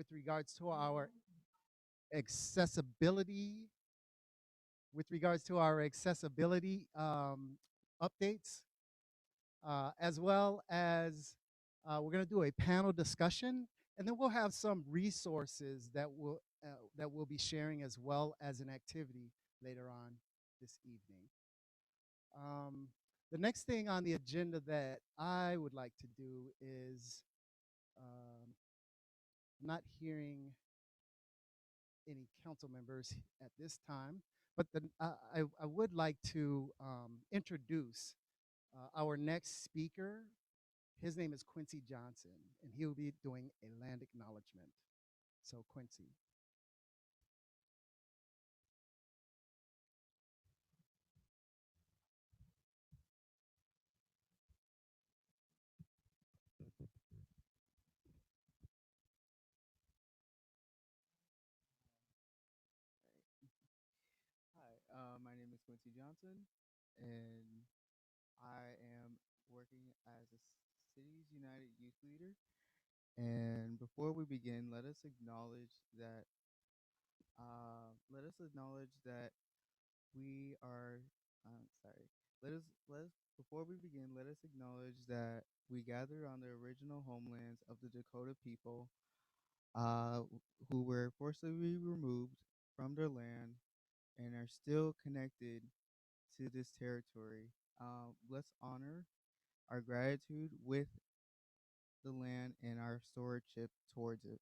with regards to our accessibility, updates, as well as we're going to do a panel discussion, and then we'll have some resources that we'll be sharing as well as an activity later on this evening. The next thing on the agenda that I would like to do is not hearing any council members at this time, but I would like to introduce our next speaker. His name is Quincy Johnson, and he'll be doing a land acknowledgement. So Quincy. Hi, my name is Quincy Johnson, and I am working as a Cities United Youth Leader. And before we begin, let us acknowledge that. We are. Sorry. Let us before we begin. Let us acknowledge that we gather on the original homelands of the Dakota people, uh, who were forcibly removed from their land and are still connected to this territory. Let's honor our gratitude with the land and our stewardship towards it.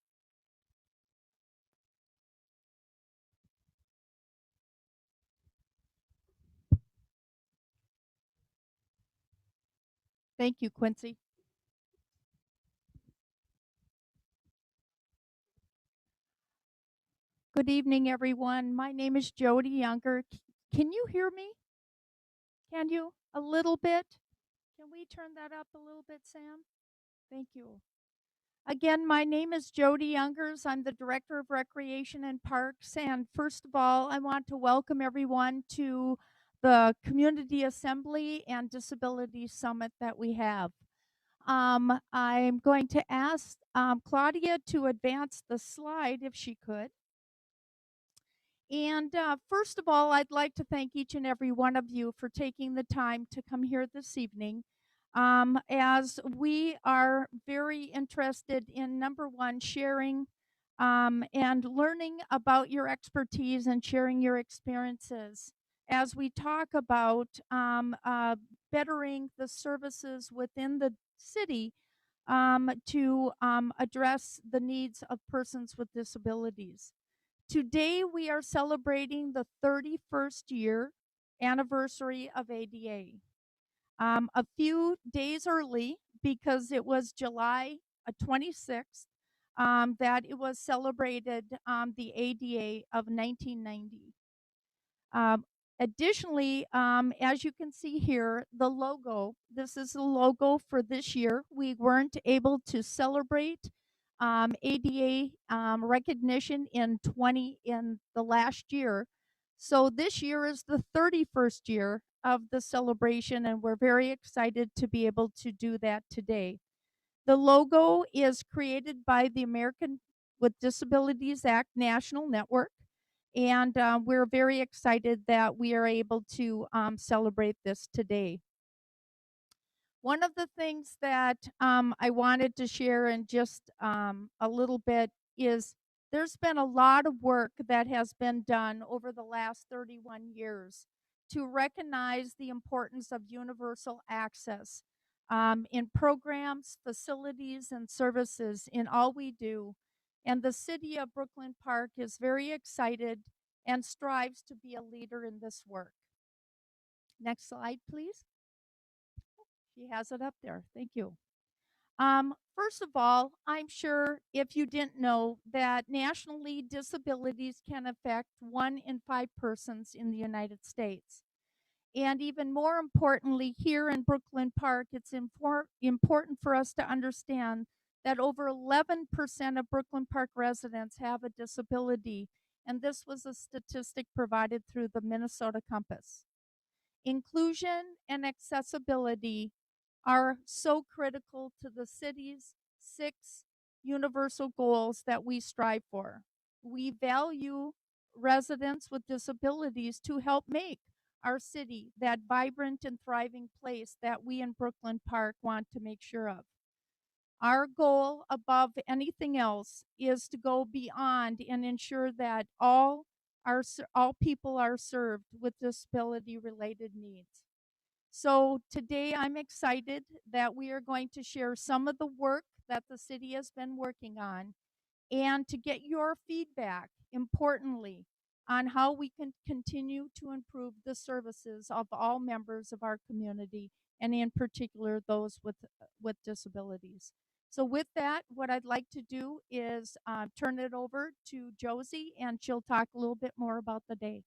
Thank you, Quincy. Good evening, everyone. My name is Jody Younger. Can you hear me? Can you? A little bit? Can we turn that up a little bit, Sam? Thank you. Again, my name is Jody Youngers. I'm the Director of Recreation and Parks. And first of all, I want to welcome everyone to the Community Assembly and Disability Summit that we have. I'm going to ask Claudia to advance the slide if she could. And first of all, I'd like to thank each and every one of you for taking the time to come here this evening, as we are very interested in, number one, sharing and learning about your expertise and sharing your experiences as we talk about bettering the services within the city to address the needs of persons with disabilities. Today, we are celebrating the 31st year anniversary of ADA. A few days early, because it was July 26th, that it was celebrated the ADA of 1990. Additionally, as you can see here, the logo, this is the logo for this year. We weren't able to celebrate ADA recognition in the last year. So this year is the 31st year of the celebration, and we're very excited to be able to do that today. The logo is created by the American with Disabilities Act National Network, and we're very excited that we are able to celebrate this today. One of the things that I wanted to share in just a little bit is there's been a lot of work that has been done over the last 31 years to recognize the importance of universal access in programs, facilities, and services in all we do. And the city of Brooklyn Park is very excited and strives to be a leader in this work. Next slide, please. She has it up there. Thank you. First of all, I'm sure if you didn't know that nationally disabilities can affect 1 in 5 persons in the United States. And even more importantly, here in Brooklyn Park, it's important for us to understand that over 11% of Brooklyn Park residents have a disability. And this was a statistic provided through the Minnesota Compass. Inclusion and accessibility are so critical to the city's 6 universal goals that we strive for. We value residents with disabilities to help make our city that vibrant and thriving place that we in Brooklyn Park want to make sure of. Our goal above anything else is to go beyond and ensure that all people are served with disability related needs. So today I'm excited that we are going to share some of the work that the city has been working on and to get your feedback, importantly, on how we can continue to improve the services of all members of our community, and in particular those with disabilities. So with that, what I'd like to do is turn it over to Josie, and she'll talk a little bit more about the day.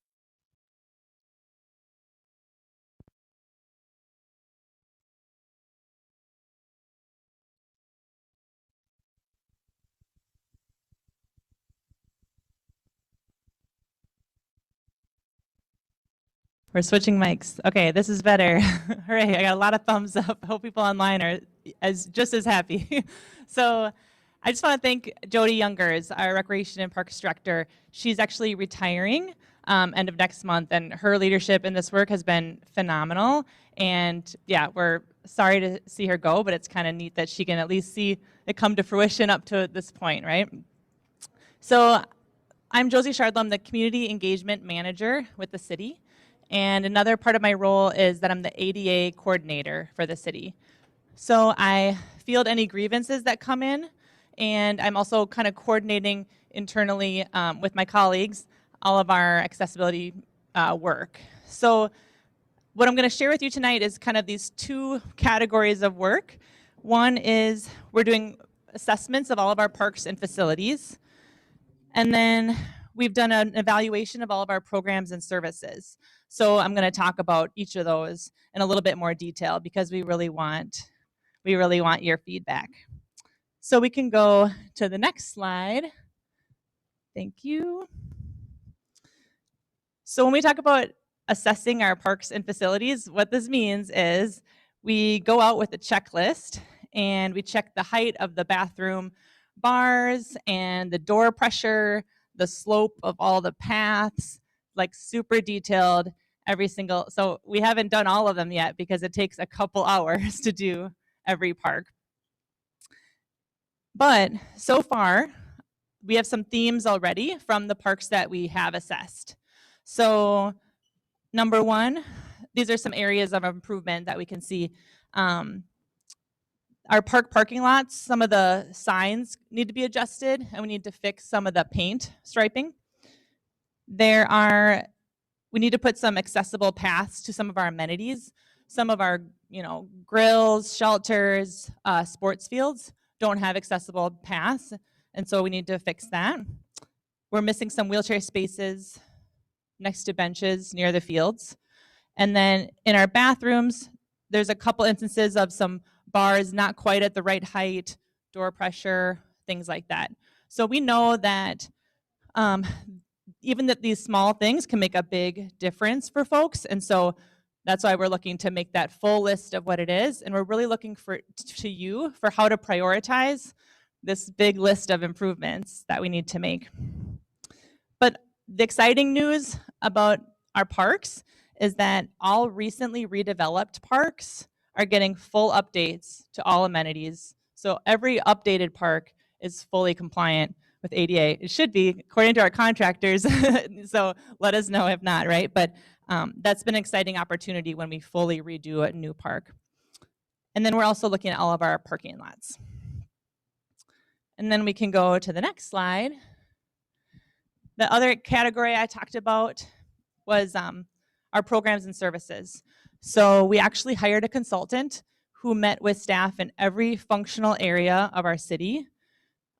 We're switching mics. Okay, this is better. Hooray, I got a lot of thumbs up. Hope people online are just as happy. So I just want to thank Jody Youngers, our Recreation and Parks Director. She's actually retiring end of next month, and her leadership in this work has been phenomenal. And yeah, we're sorry to see her go, but it's kind of neat that she can at least see it come to fruition up to this point, right? So I'm Josie Scharland. I'm the Community Engagement Manager with the city. And another part of my role is that I'm the ADA coordinator for the city. So I field any grievances that come in, and I'm also kind of coordinating internally with my colleagues all of our accessibility work. So what I'm going to share with you tonight is kind of these two categories of work. One is we're doing assessments of all of our parks and facilities, and then we've done an evaluation of all of our programs and services. So I'm going to talk about each of those in a little bit more detail because we really want your feedback. So we can go to the next slide. Thank you. So when we talk about assessing our parks and facilities, what this means is we go out with a checklist and we check the height of the bathroom bars and the door pressure, the slope of all the paths, like super detailed, every single. So we haven't done all of them yet because it takes a couple hours to do every park. But so far, we have some themes already from the parks that we have assessed. So number one, these are some areas of improvement that we can see. Our park parking lots, some of the signs need to be adjusted, and we need to fix some of the paint striping. We need to put some accessible paths to some of our amenities. Some of our, grills, shelters, sports fields don't have accessible paths, and so we need to fix that. We're missing some wheelchair spaces next to benches near the fields. And then in our bathrooms, there's a couple instances of some bars not quite at the right height, door pressure, things like that. So we know that even that these small things can make a big difference for folks. And so that's why we're looking to make that full list of what it is. And we're really looking to you for how to prioritize this big list of improvements that we need to make. But the exciting news about our parks is that all recently redeveloped parks are getting full updates to all amenities. So every updated park is fully compliant with ADA. It should be, according to our contractors, so let us know if not, right? But that's been an exciting opportunity when we fully redo a new park. And then we're also looking at all of our parking lots. And then we can go to the next slide. The other category I talked about was our programs and services. So we actually hired a consultant who met with staff in every functional area of our city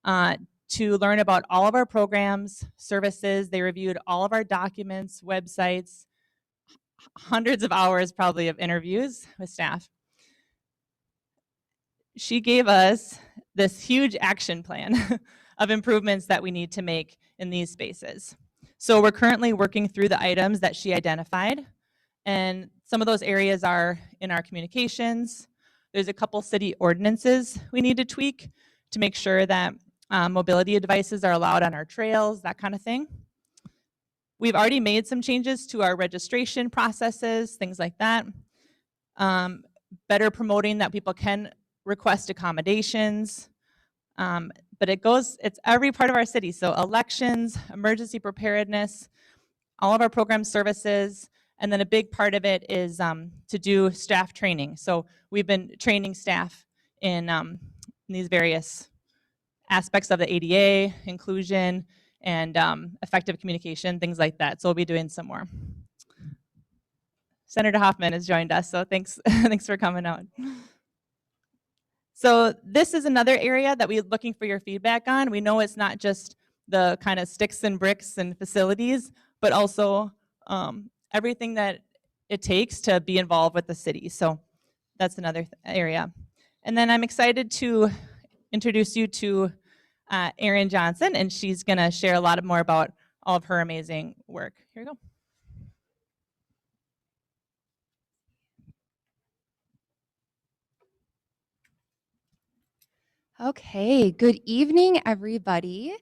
to learn about all of our programs, services. They reviewed all of our documents, websites, hundreds of hours probably of interviews with staff. She gave us this huge action plan of improvements that we need to make in these spaces. So we're currently working through the items that she identified, and some of those areas are in our communications. There's a couple city ordinances we need to tweak to make sure that mobility devices are allowed on our trails, that kind of thing. We've already made some changes to our registration processes, things like that. Better promoting that people can request accommodations. But it's every part of our city. So elections, emergency preparedness, all of our program services, and then a big part of it is to do staff training. So we've been training staff in these various aspects of the ADA, inclusion, and effective communication, things like that. So we'll be doing some more. Senator Hoffman has joined us, so thanks, thanks for coming out. So this is another area that we're looking for your feedback on. We know it's not just the kind of sticks and bricks and facilities, but also everything that it takes to be involved with the city. So that's another area. And then I'm excited to introduce you to Erin Johnson, and she's gonna share a lot more about all of her amazing work. Here you go. Okay, good evening, everybody.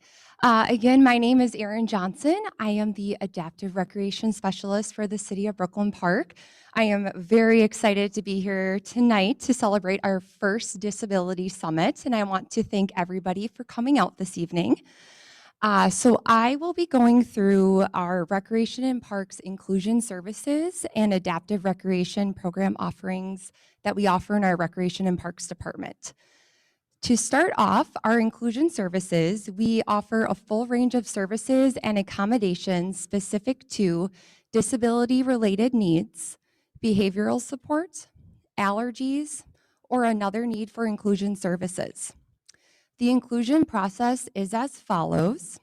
Again, my name is Erin Johnson. I am the Adaptive Recreation Specialist for the City of Brooklyn Park. I am very excited to be here tonight to celebrate our first Disability Summit, and I want to thank everybody for coming out this evening. So I will be going through our Recreation and Parks Inclusion Services and Adaptive Recreation Program offerings that we offer in our Recreation and Parks Department. To start off, our inclusion services, we offer a full range of services and accommodations specific to disability-related needs, behavioral support, allergies, or another need for inclusion services. The inclusion process is as follows.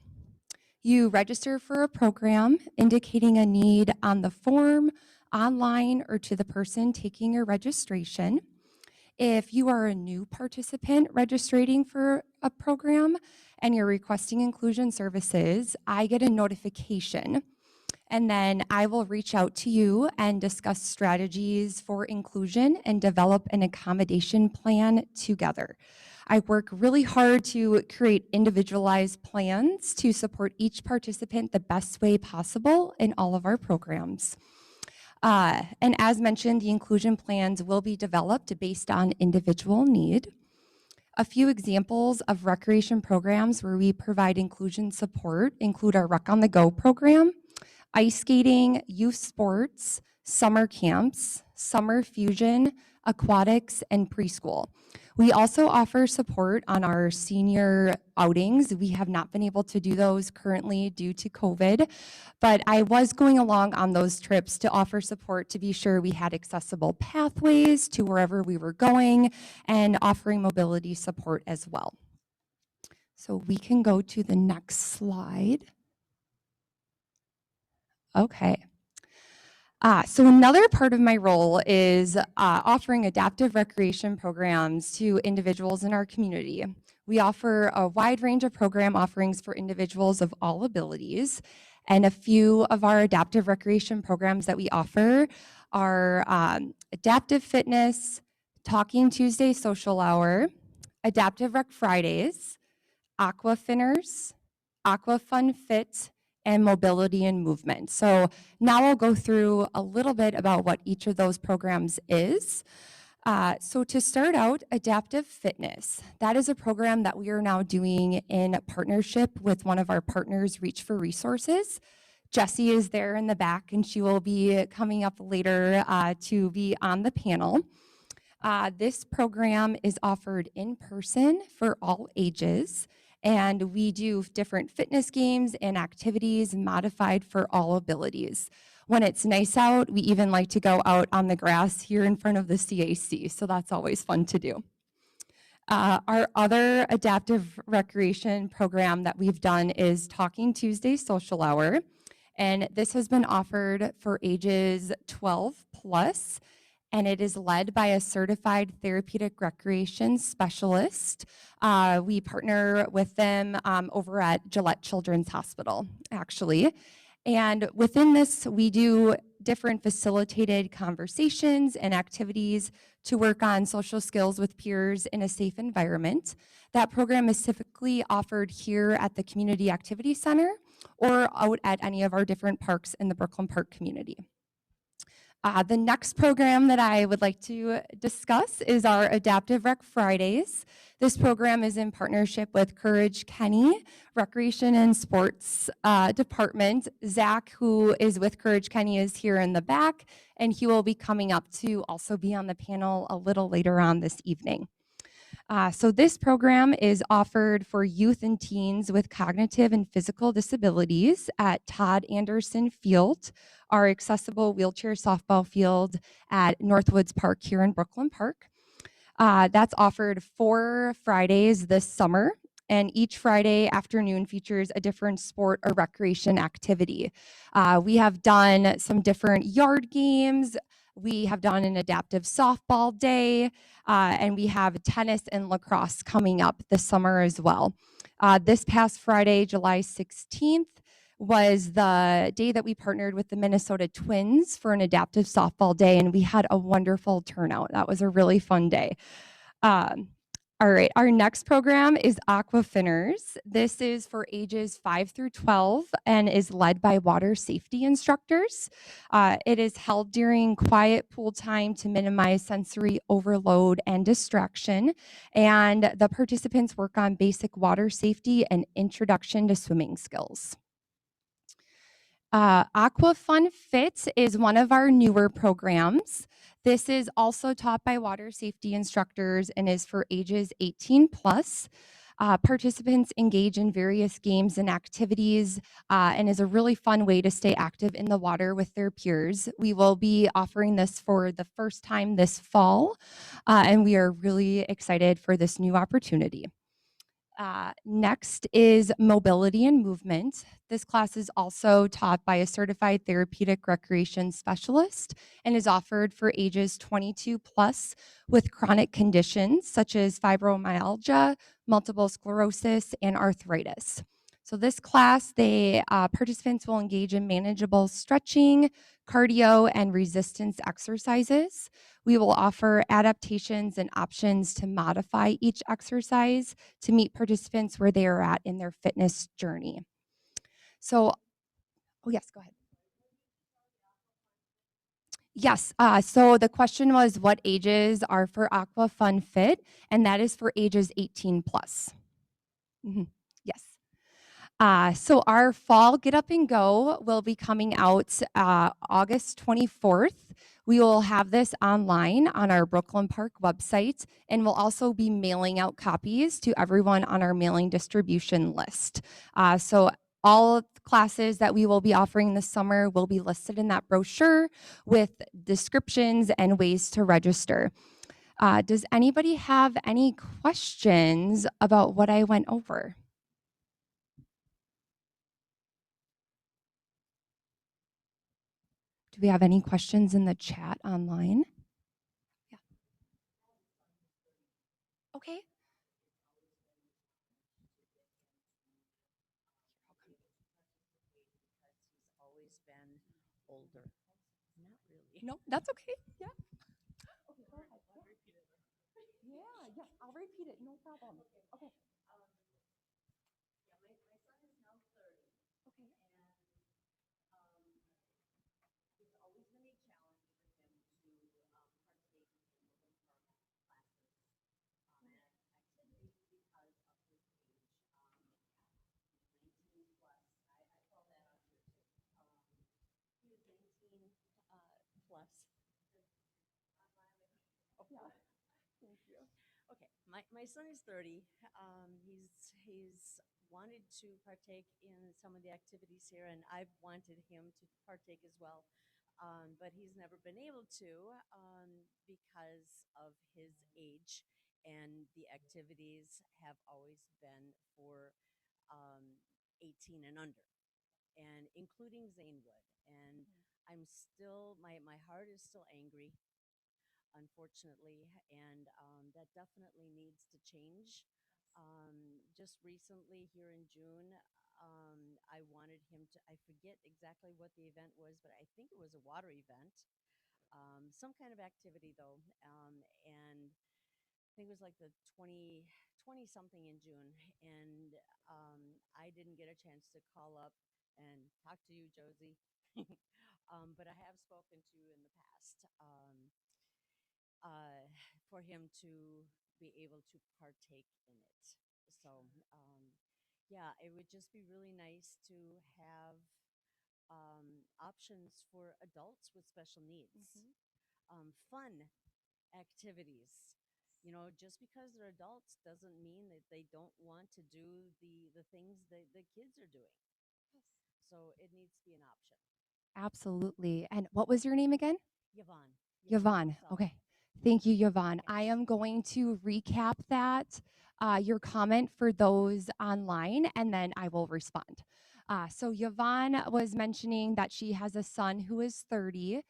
You register for a program indicating a need on the form, online, or to the person taking your registration. If you are a new participant registering for a program and you're requesting inclusion services, I get a notification, and then I will reach out to you and discuss strategies for inclusion and develop an accommodation plan together. I work really hard to create individualized plans to support each participant the best way possible in all of our programs. And as mentioned, the inclusion plans will be developed based on individual need. A few examples of recreation programs where we provide inclusion support include our Rec on the Go program, ice skating, youth sports, summer camps, summer fusion, aquatics, and preschool. We also offer support on our senior outings. We have not been able to do those currently due to COVID, but I was going along on those trips to offer support to be sure we had accessible pathways to wherever we were going and offering mobility support as well. So we can go to the next slide. Okay. So another part of my role is offering adaptive recreation programs to individuals in our community. We offer a wide range of program offerings for individuals of all abilities, and a few of our adaptive recreation programs that we offer are Adaptive Fitness, Talking Tuesday Social Hour, Adaptive Rec Fridays, Aqua Finners, Aqua Fun Fit, and Mobility and Movement. So now I'll go through a little bit about what each of those programs is. So to start out, Adaptive Fitness. That is a program that we are now doing in partnership with one of our partners, Reach for Resources. Jessie is there in the back, and she will be coming up later to be on the panel. This program is offered in person for all ages, and we do different fitness games and activities modified for all abilities. When it's nice out, we even like to go out on the grass here in front of the CAC, so that's always fun to do. Our other adaptive recreation program that we've done is Talking Tuesday Social Hour, and this has been offered for ages 12 plus, and it is led by a certified therapeutic recreation specialist. We partner with them over at Gillette Children's Hospital, actually. And within this, we do different facilitated conversations and activities to work on social skills with peers in a safe environment. That program is typically offered here at the Community Activity Center or out at any of our different parks in the Brooklyn Park community. The next program that I would like to discuss is our Adaptive Rec Fridays. This program is in partnership with Courage Kenny Recreation and Sports Department. Zach, who is with Courage Kenny, is here in the back, and he will be coming up to also be on the panel a little later on this evening. So this program is offered for youth and teens with cognitive and physical disabilities at Todd Anderson Field, our accessible wheelchair softball field at Northwoods Park here in Brooklyn Park. That's offered 4 Fridays this summer, and each Friday afternoon features a different sport or recreation activity. We have done some different yard games. We have done an adaptive softball day, and we have tennis and lacrosse coming up this summer as well. This past Friday, July 16th, was the day that we partnered with the Minnesota Twins for an adaptive softball day, and we had a wonderful turnout. That was a really fun day. All right, our next program is Aqua Finners. This is for ages 5 through 12 and is led by water safety instructors. It is held during quiet pool time to minimize sensory overload and distraction. And the participants work on basic water safety and introduction to swimming skills. Aqua Fun Fit is one of our newer programs. This is also taught by water safety instructors and is for ages 18 plus. Participants engage in various games and activities and is a really fun way to stay active in the water with their peers. We will be offering this for the first time this fall, and we are really excited for this new opportunity. Next is mobility and movement. This class is also taught by a certified therapeutic recreation specialist and is offered for ages 22 plus with chronic conditions such as fibromyalgia, multiple sclerosis, and arthritis. So this class, participants will engage in manageable stretching, cardio, and resistance exercises. We will offer adaptations and options to modify each exercise to meet participants where they are at in their fitness journey. So, oh yes, go ahead. Yes, so the question was what ages are for Aqua Fun Fit, and that is for ages 18 plus. Yes. So our fall Get Up and Go will be coming out August 24th. We will have this online on our Brooklyn Park website, and we'll also be mailing out copies to everyone on our mailing distribution list. So all classes that we will be offering this summer will be listed in that brochure with descriptions and ways to register. Does anybody have any questions about what I went over? Do we have any questions in the chat online? Yeah. Okay. Always been older. Not really. No, that's okay. Yeah. Okay, go ahead. Yeah, yes, I'll repeat it. No problem. Okay. Plus. Yeah. Thank you. Okay, my son is 30. He's wanted to partake in some of the activities here, and I've wanted him to partake as well. But he's never been able to because of his age, and the activities have always been for 18 and under, and including Zanewood. And I'm still, my heart is still angry, unfortunately, and that definitely needs to change. Just recently, here in June, I wanted wanted him to, I forget exactly what the event was, but I think it was a water event. Some kind of activity though. And I think it was like the 20 something in June. And I didn't get a chance to call up and talk to you, Josie. But I have spoken to you in the past for him to be able to partake in it. So, yeah, it would just be really nice to have options for adults with special needs, fun activities. You know, just because they're adults doesn't mean that they don't want to do the things that the kids are doing. So it needs to be an option. Absolutely. And what was your name again? Yvonne. Yvonne. Marcel. Okay. Thank you, Yvonne. I Yes. am going to recap that, your comment for those online, and then I will respond. So Yvonne was mentioning that she has a son who is 30,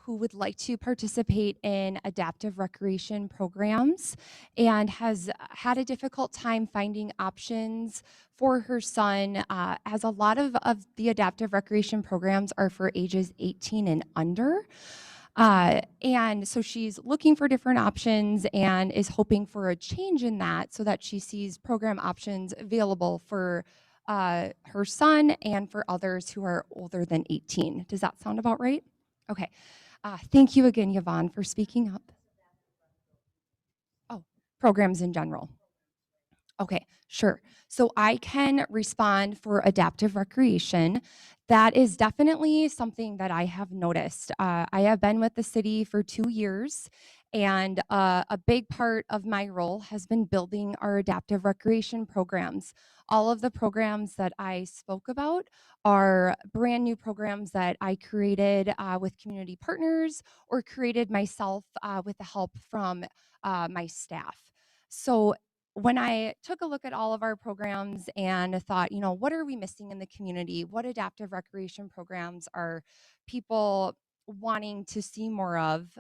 who would like to participate in adaptive recreation programs and has had a difficult time finding options for her son, as a lot of the adaptive recreation programs are for ages 18 and under. And so she's looking for different options and is hoping for a change in that so that she sees program options available for her son and for others who are older than 18. Does that sound about right? Okay. Thank you again, Yvonne, for speaking up. Oh, programs in general. Okay, sure. So I can respond for adaptive recreation. That is definitely something that I have noticed. I have been with the city for 2 years, and a big part of my role has been building our adaptive recreation programs. All of the programs that I spoke about are brand new programs that I created with community partners or created myself with the help from my staff. So when I took a look at all of our programs and thought, you know, what are we missing in the community? What adaptive recreation programs are people wanting to see more of?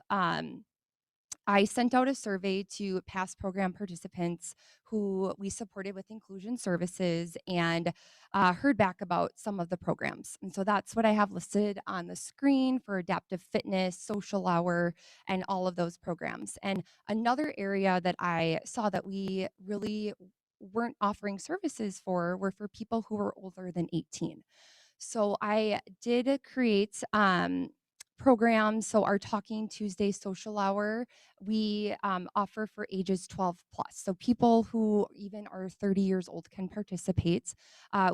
I sent out a survey to past program participants who we supported with inclusion services and heard back about some of the programs. And so that's what I have listed on the screen for adaptive fitness, social hour, and all of those programs. And another area that I saw that we really weren't offering services for were for people who were older than 18. So I did create programs. So our Talking Tuesday social hour, we offer for ages 12 plus. So people who even are 30 years old can participate.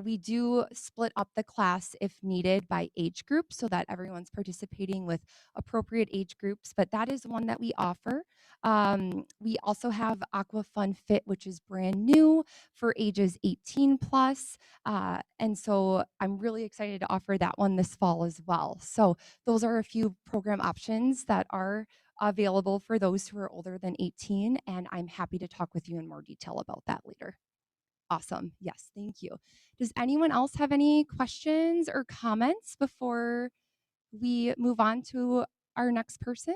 We do split up the class if needed by age group so that everyone's participating with appropriate age groups, but that is one that we offer. We also have Aqua Fun Fit, which is brand new for ages 18 plus. And so I'm really excited to offer that one this fall as well. So those are a few program options that are available for those who are older than 18, and I'm happy to talk with you in more detail about that later. Awesome. Yes, thank you. Does anyone else have any questions or comments before we move on to our next person?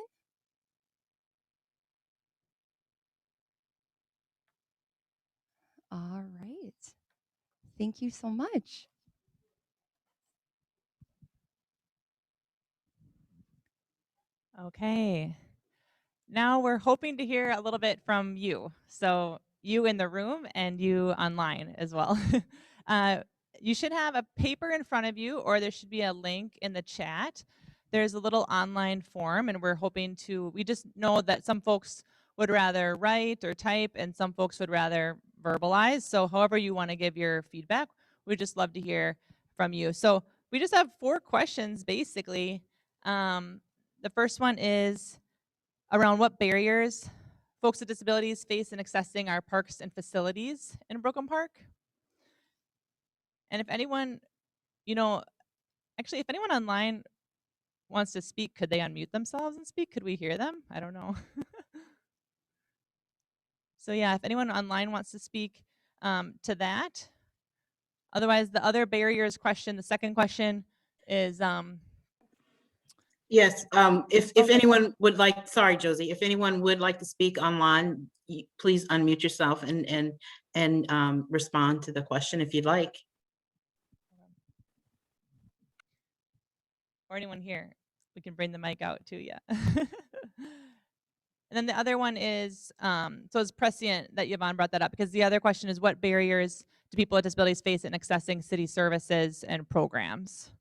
All right. Thank you so much. Okay. Now we're hoping to hear a little bit from you. So you in the room and you online as well. You should have a paper in front of you, or there should be a link in the chat. There's a little online form, and we're hoping to, we just know that some folks would rather write or type, and some folks would rather verbalize. So however you want to give your feedback, we'd just love to hear from you. So we just have 4 questions, basically. The first one is around what barriers folks with disabilities face in accessing our parks and facilities in Brooklyn Park. And if anyone, you know, actually, if anyone online wants to speak, could they unmute themselves and speak? Could we hear them? I don't know. So yeah, if anyone online wants to speak to that. Otherwise, the other barriers question, the second question is yes, if anyone would like, sorry, Josie, if anyone would like to speak online, please unmute yourself and respond to the question if you'd like. or anyone here. We can bring the mic out too, yeah. And then the other one is, so it's prescient that Yvonne brought that up, because the other question is, what barriers do people with disabilities face in accessing city services and programs?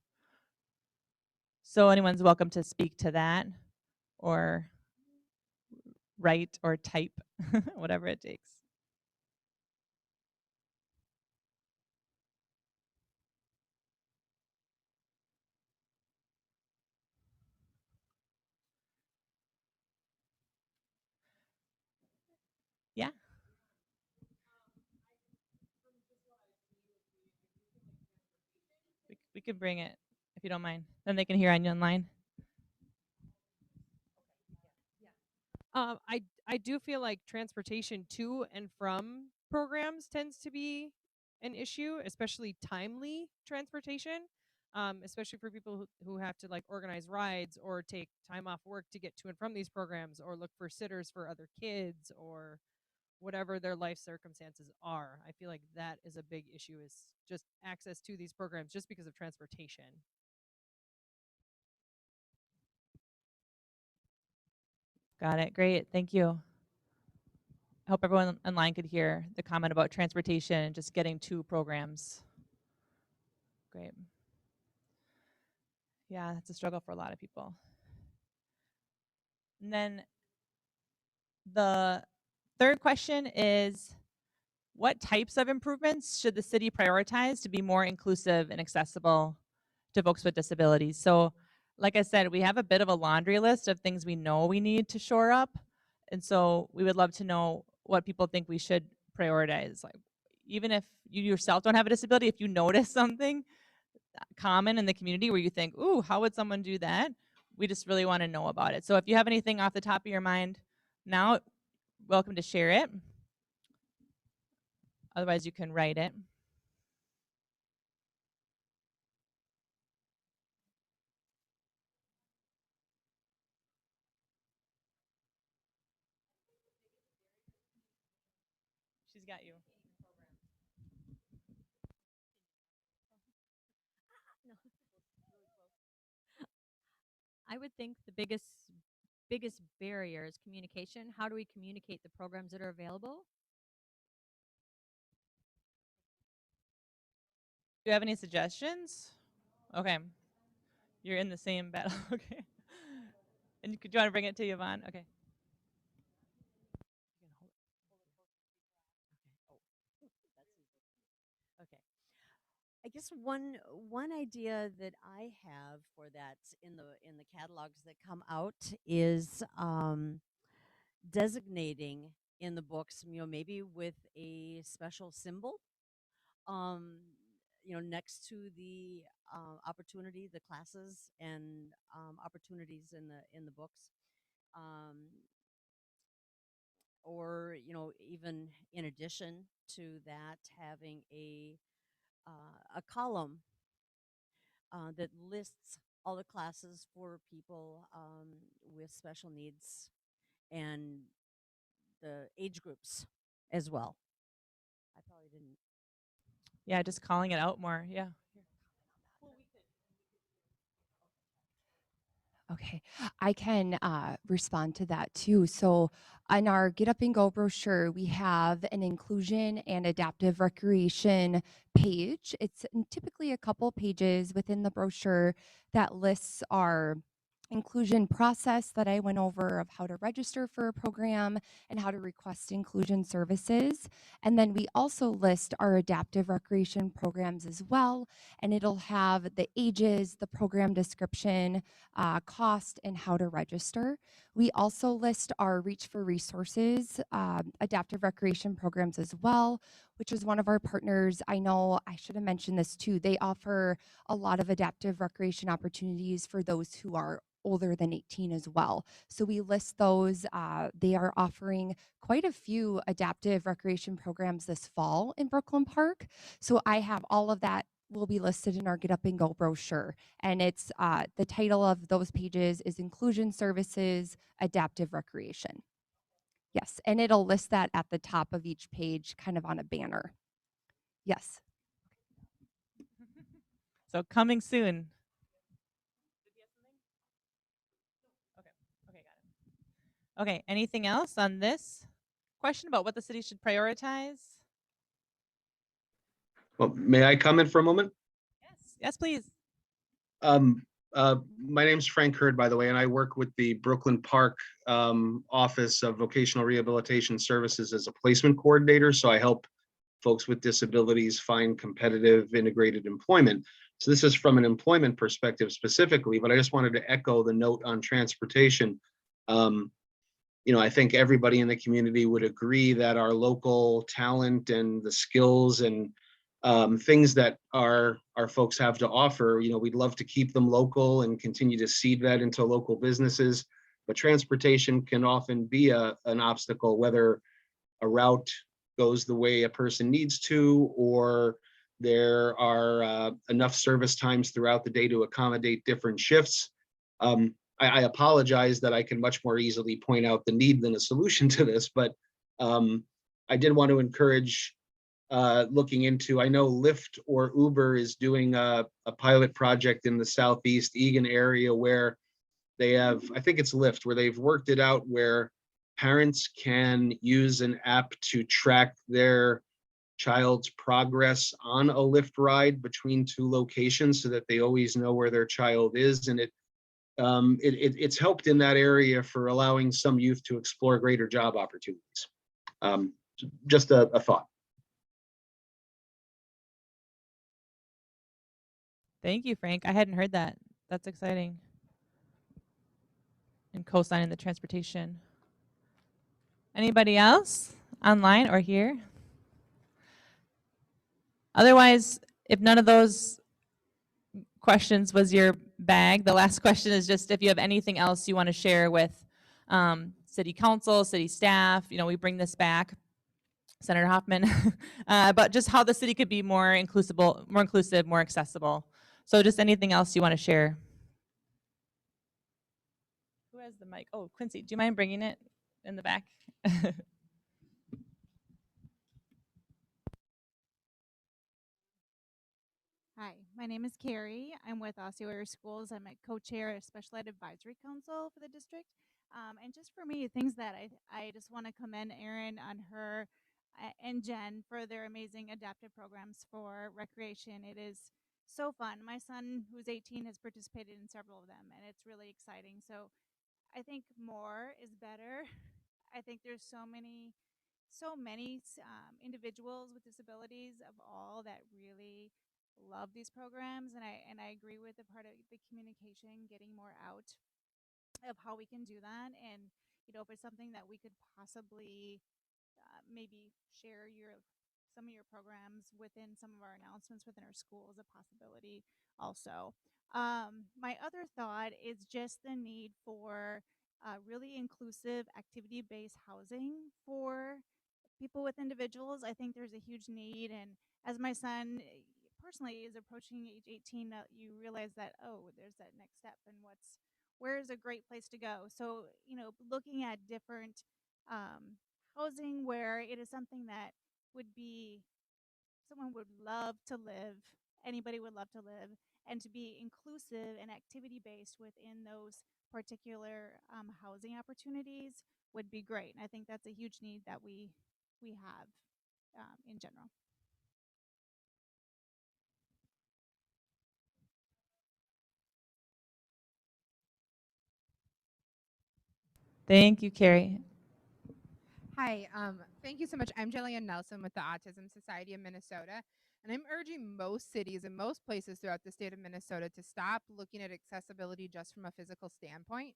So anyone's welcome to speak to that, or write or type, whatever it takes. Yeah. We could bring it if you don't mind. Then they can hear on you online. I do feel like transportation to and from programs tends to be an issue, especially timely transportation, especially for people who have to like organize rides or take time off work to get to and from these programs, or look for sitters for other kids, or whatever their life circumstances are. I feel like that is a big issue, is just access to these programs just because of transportation. Got it. Great. Thank you. I hope everyone online could hear the comment about transportation and just getting to programs. Great. Yeah, it's a struggle for a lot of people. And then the third question is, what types of improvements should the city prioritize to be more inclusive and accessible to folks with disabilities? So like I said, we have a bit of a laundry list of things we know we need to shore up. And so we would love to know what people think we should prioritize. Like, even if you yourself don't have a disability, if you notice something common in the community where you think, ooh, how would someone do that? We just really want to know about it. So if you have anything off the top of your mind now, welcome to share it. Otherwise, you can write it. She's got you. I would think the biggest barrier is communication. How do we communicate the programs that are available? Do you have any suggestions? Okay. You're in the same battle. Okay. And do you want to bring it to Yvonne? Okay. Okay. I guess one idea that I have for that in the catalogs that come out is designating in the books, maybe with a special symbol, um, next to the opportunity, the classes and opportunities in the books, um, or even in addition to that, having a column that lists all the classes for people with special needs and the age groups as well. I probably didn't. Yeah, just calling it out more. Yeah. Okay, I can respond to that too. So, on our Get Up and Go brochure, we have an inclusion and adaptive recreation page. It's typically a couple pages within the brochure that lists our inclusion process that I went over, of how to register for a program and how to request inclusion services. And then we also list our adaptive recreation programs as well. And it'll have the ages, the program description, cost, and how to register. We also list our Reach for Resources adaptive recreation programs as well, which is one of our partners. I know I should have mentioned this too. They offer a lot of adaptive recreation opportunities for those who are older than 18 as well. So we list those. They are offering quite a few adaptive recreation programs this fall in Brooklyn Park. So I have all of that will be listed in our Get Up and Go brochure. And it's the title of those pages is Inclusion Services, Adaptive Recreation. Yes, and it'll list that at the top of each page, kind of on a banner. Yes. So coming soon. Okay, anything else on this question about what the city should prioritize? Well, may I comment for a moment? Yes, please. Um, my name's Frank Hurd, by the way, and I work with the Brooklyn Park Office of Vocational Rehabilitation Services as a placement coordinator. So I help folks with disabilities find competitive integrated employment. So this is from an employment perspective specifically, but I just wanted to echo the note on transportation. I think everybody in the community would agree that our local talent and the skills and things that our folks have to offer, we'd love to keep them local and continue to seed that into local businesses. But transportation can often be an obstacle, whether a route goes the way a person needs to, or there are enough service times throughout the day to accommodate different shifts. I apologize that I can much more easily point out the need than a solution to this, but I did want to encourage looking into, I know Lyft or Uber is doing a pilot project in the Southeast Egan area where they have, I think it's Lyft, where they've worked it out where parents can use an app to track their child's progress on a Lyft ride between two locations so that they always know where their child is. And it's helped in that area for allowing some youth to explore greater job opportunities. Just a thought. Thank you, Frank. I hadn't heard that. That's exciting. And co-signing the transportation. Anybody else online or here? Otherwise, if none of those questions was your bag, the last question is just if you have anything else you want to share with city council, city staff. We bring this back, Senator Hoffman, but just how the city could be more inclusive, more accessible. So just anything else you want to share. Who has the mic? Oh, Quincy, do you mind bringing it in the back? Hi, my name is Carrie. I'm with Osceola Schools. I'm a co-chair of Special Ed Advisory Council for the district. And just for me, things that I just want to commend Erin on her and Jen for their amazing adaptive programs for recreation. It is so fun. My son, who's 18, has participated in several of them, and it's really exciting. So I think more is better. I think there's so many individuals with disabilities of all that really love these programs, and I agree with the part of the communication, getting more out of how we can do that, and if it's something that we could possibly maybe share some of your programs within some of our announcements within our school is a possibility also. My other thought is just the need for really inclusive activity-based housing for people with individuals. I think there's a huge need, and as my son personally is approaching age 18, you realize that, oh, there's that next step, and where is a great place to go. So looking at different housing where it is something that would be someone would love to live, anybody would love to live, and to be inclusive and activity based within those particular housing opportunities would be great. And I think that's a huge need that we have in general. Thank you, Carrie. Hi, thank you so much. I'm Jillian Nelson with the Autism Society of Minnesota, and I'm urging most cities and most places throughout the state of Minnesota to stop looking at accessibility just from a physical standpoint.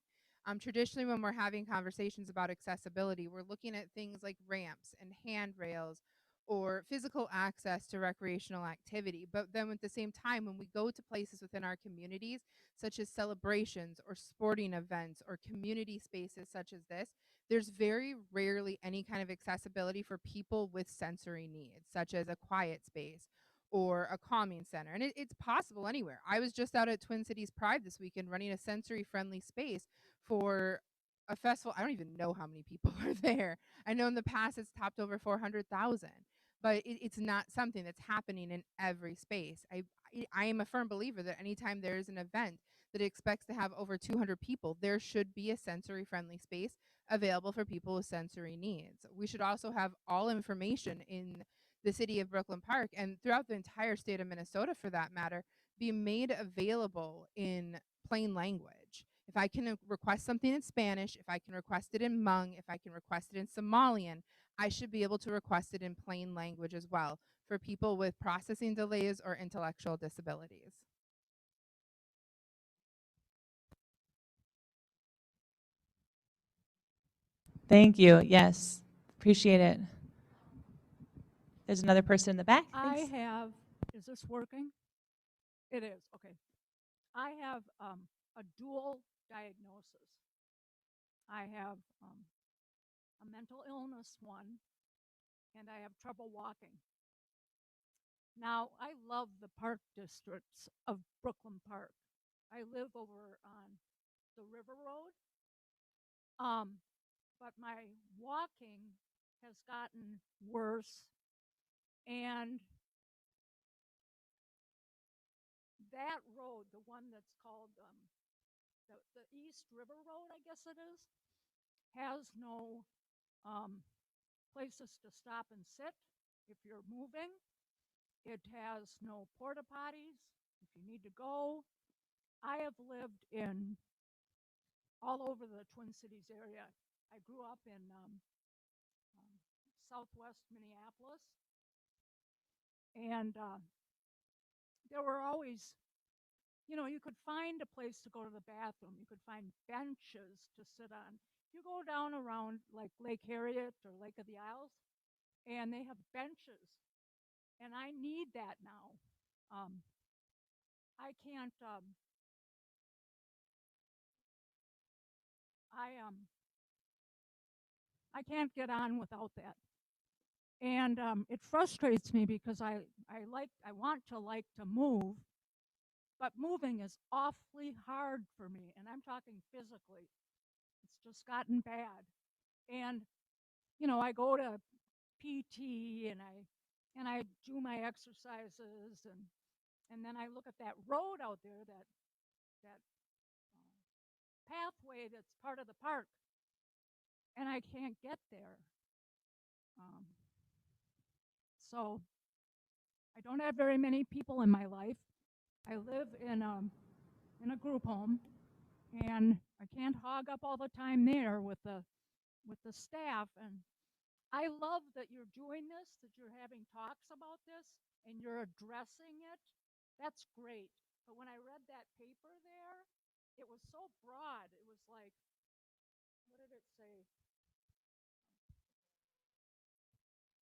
Traditionally, when we're having conversations about accessibility, we're looking at things like ramps and handrails or physical access to recreational activity. But then at the same time, when we go to places within our communities, such as celebrations or sporting events or community spaces such as this, there's very rarely any kind of accessibility for people with sensory needs, such as a quiet space or a calming center. And it's possible anywhere. I was just out at Twin Cities Pride this weekend running a sensory friendly space for a festival. I don't even know how many people are there. I know in the past it's topped over 400,000, but it's not something that's happening in every space. I am a firm believer that anytime there is an event that expects to have over 200 people, there should be a sensory friendly space available for people with sensory needs. We should also have all information in the city of Brooklyn Park and throughout the entire state of Minnesota for that matter be made available in plain language. If I can request something in Spanish, if I can request it in Hmong, if I can request it in Somalian, I should be able to request it in plain language as well for people with processing delays or intellectual disabilities. Thank you. Yes, appreciate it. There's another person in the back. I Thanks. have, is this working? It is, okay. I have a dual diagnosis. I have a mental illness one, and I have trouble walking. Now, I love the park districts of Brooklyn Park. I live over on the River Road, but my walking has gotten worse, and that road, the one that's called the East River Road, I guess it is, has no places to stop and sit if you're moving. It has no porta potties if you need to go. I have lived in all over the Twin Cities area. I grew up in southwest Minneapolis, and there were always, you could find a place to go to the bathroom. You could find benches to sit on. You go down around like Lake Harriet or Lake of the Isles, and they have benches, and I need that now. I can't. I can't get on without that, and it frustrates me because I want to like to move, but moving is awfully hard for me, and I'm talking physically. It's just gotten bad, and I go to PT and I do my exercises, and then I look at that road out there, that pathway that's part of the park, and I can't get there. So I don't have very many people in my life. I live in a group home, and I can't hog up all the time there with the staff. And I love that you're doing this, that you're having talks about this, and you're addressing it. That's great. But when I read that paper there, it was so broad. It was like, what did it say?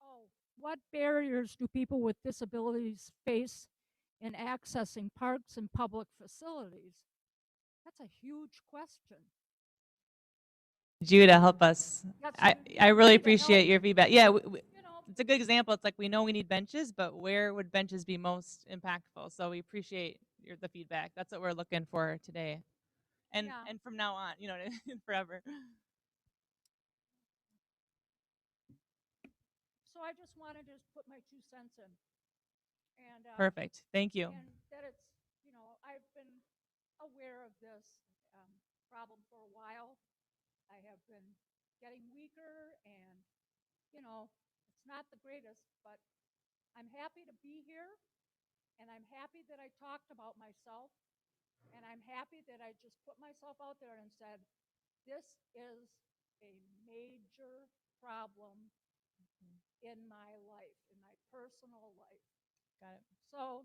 Oh, what barriers do people with disabilities face in accessing parks and public facilities? That's a huge question. You to help us. That's I really you to help appreciate your feedback. Yeah, You know, it's a good example. It's like we know we need benches, but where would benches be most impactful? So we appreciate the feedback. That's what we're looking for today, and Yeah. and from now on, forever. So I just wanted to put my 2 cents in. And Perfect. Thank you. and that it's, I've been aware of this problem for a while. I have been getting weaker, and it's not the greatest, but I'm happy to be here, and I'm happy that I talked about myself, and I'm happy that I just put myself out there and said, this is a major problem in my life, in my personal life. Got it. So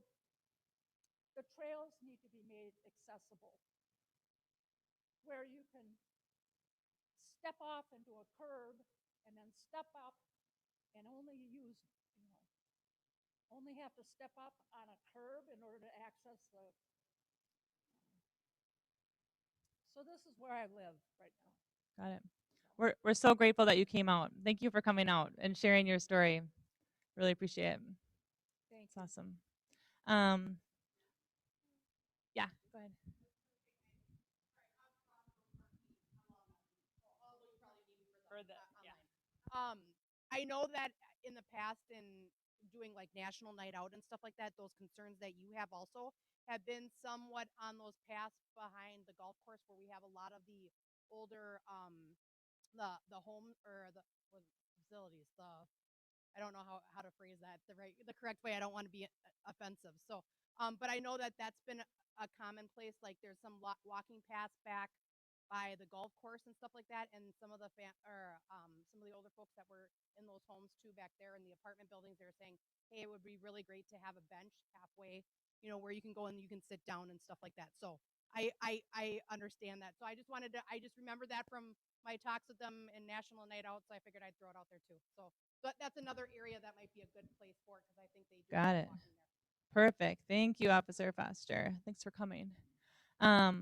the trails need to be made accessible, where you can step off into a curb and then step up and only have to step up on a curb in order to access the. So this is where I live right now. Got it. We're so grateful that you came out. Thank you for coming out and sharing your story. Really appreciate it. Thank It's you. awesome. Yeah, go ahead. I know that in the past, in doing like national night out and stuff like that, those concerns that you have also have been somewhat on those paths behind the golf course where we have a lot of the older the home or the facilities, the I don't know how to phrase that the correct way. I don't want to be offensive. So, but I know that that's been a commonplace. Like there's some walking paths back by the golf course and stuff like that, and some of the some of the older folks that were in those homes too back there in the apartment buildings, they were saying, hey, it would be really great to have a bench halfway, you know, where you can go and you can sit down and stuff like that. So I understand that. So I just remember that from my talks with them in National Night Out, so I figured I'd throw it out there too. So, but that's another area that might be a good place for it because I think they do. Got it. Perfect. Thank you, Officer Foster. Thanks for coming. I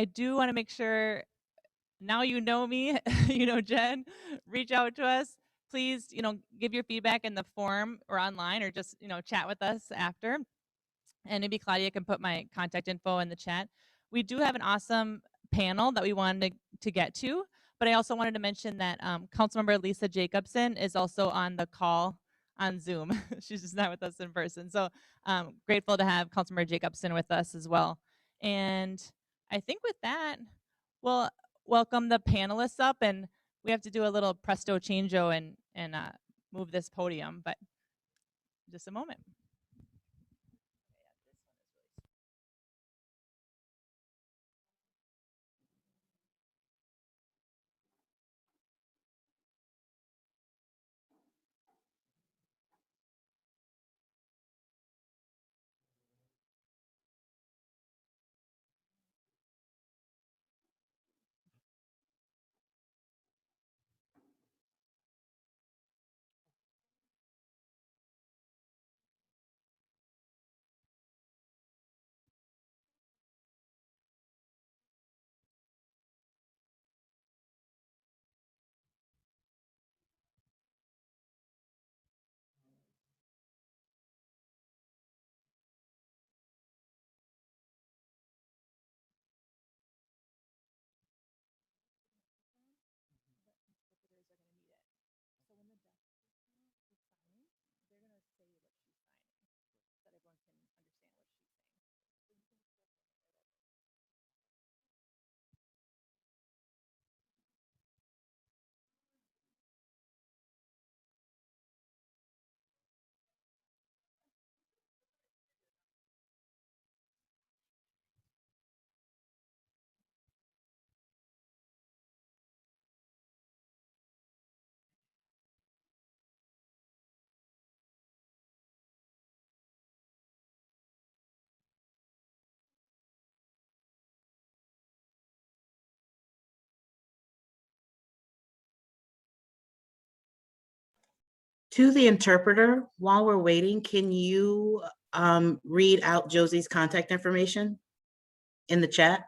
do want to make sure now you know me, you know Jen, reach out to us. Please, you know, give your feedback in the form or online or just, you know, chat with us after. And maybe Claudia can put my contact info in the chat. We do have an awesome panel that we wanted to get to, but I also wanted to mention that Councilmember Lisa Jacobson is also on the call on Zoom. She's just not with us in person. So grateful to have Councilmember Jacobson with us as well. And I think with that, we'll welcome the panelists up, and we have to do a little presto changeo and move this podium, but just a moment. To the interpreter, while we're waiting, can you read out Josie's contact information in the chat?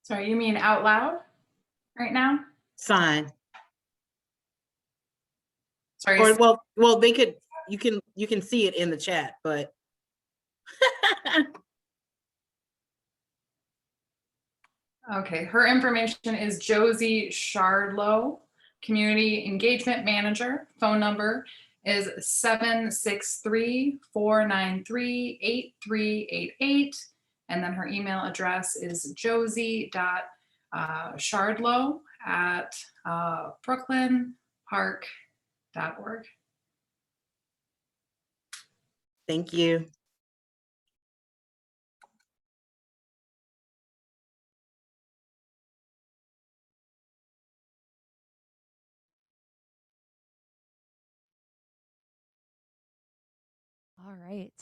Sorry, you mean out loud right now? Fine. Sorry. Or well, they could. You can see it in the chat, but. Okay, her information is Josie Scharland, Community Engagement Manager. Phone number is 763-493-8388. And then her email address is josie.shardlow@brooklynpark.org. Thank you. All right.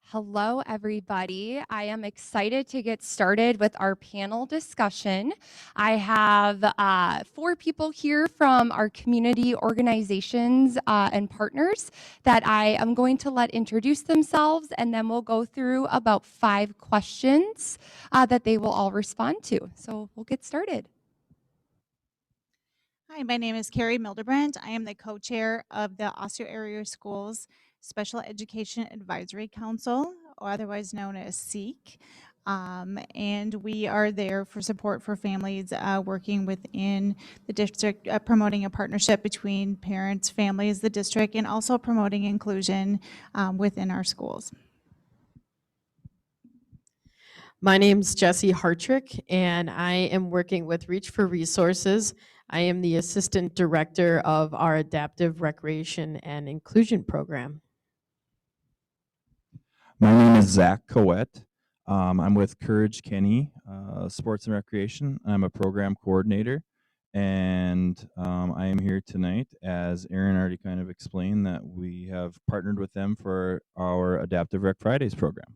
Hello, everybody. I am excited to get started with our panel discussion. I have 4 people here from our community organizations and partners that I am going to let introduce themselves, and then we'll go through about 5 questions that they will all respond to. So we'll get started. Hi, my name is Carrie Mildebrandt. I am the co-chair of the Osseo Area Schools Special Education Advisory Council, or otherwise known as SEEK. And we are there for support for families working within the district, promoting a partnership between parents, families, the district, and also promoting inclusion within our schools. My name's Josie Hartrick, and I am working with Reach for Resources. I am the Assistant Director of our Adaptive Recreation and Inclusion Program. My name is Zach Coet. I'm with Courage Kenny Sports and Recreation. I'm a program coordinator, and I am here tonight, as Erin already kind of explained, that we have partnered with them for our Adaptive Rec Fridays program.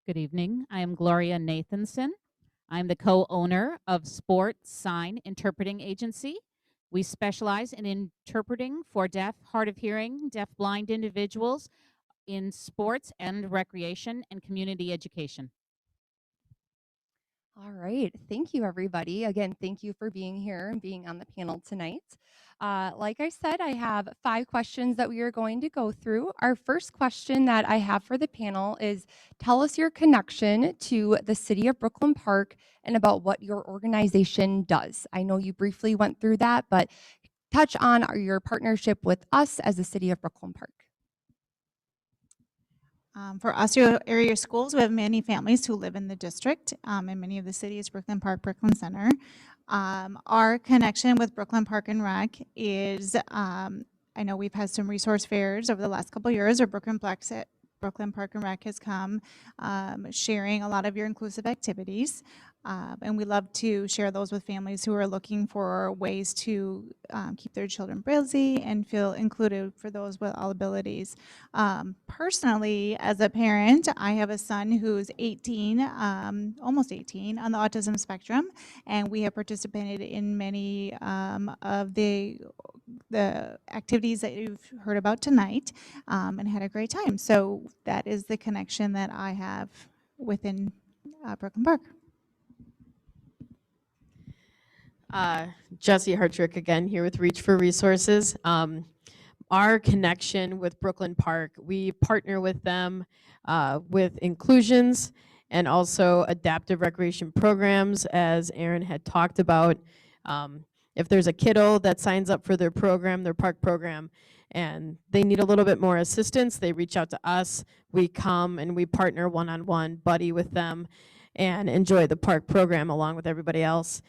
Good evening. I am Gloria Nathanson. I'm the co-owner of Sports Sign Interpreting Agency. We specialize in interpreting for deaf, hard of hearing, deaf-blind individuals in sports and recreation and community education. All right. Thank you, everybody. Again, thank you for being here and being on the panel tonight. Like I said, I have 5 questions that we are going to go through. Our first question that I have for the panel is, tell us your connection to the City of Brooklyn Park and about what your organization does. I know you briefly went through that, but touch on your partnership with us as the City of Brooklyn Park. For Osceola area schools, we have many families who live in the district and many of the cities, Brooklyn Park, Brooklyn Center. Our connection with Brooklyn Park and Rec is, I know we've had some resource fairs over the last couple of years where Brooklyn Park and Rec has come sharing a lot of your inclusive activities. And we love to share those with families who are looking for ways to keep their children busy and feel included for those with all abilities. Personally, as a parent, I have a son who's 18, almost 18, on the autism spectrum, and we have participated in many of the activities that you've heard about tonight and had a great time. So that is the connection that I have within Brooklyn Park. Josie Hartrick again here with Reach for Resources. Our connection with Brooklyn Park, we partner with them with inclusions and also adaptive recreation programs, as Erin had talked about. If there's a kiddo that signs up for their program, their park program, and they need a little bit more assistance, they reach out to us. We come and we partner one-on-one, buddy with them, and enjoy the park program along with everybody else.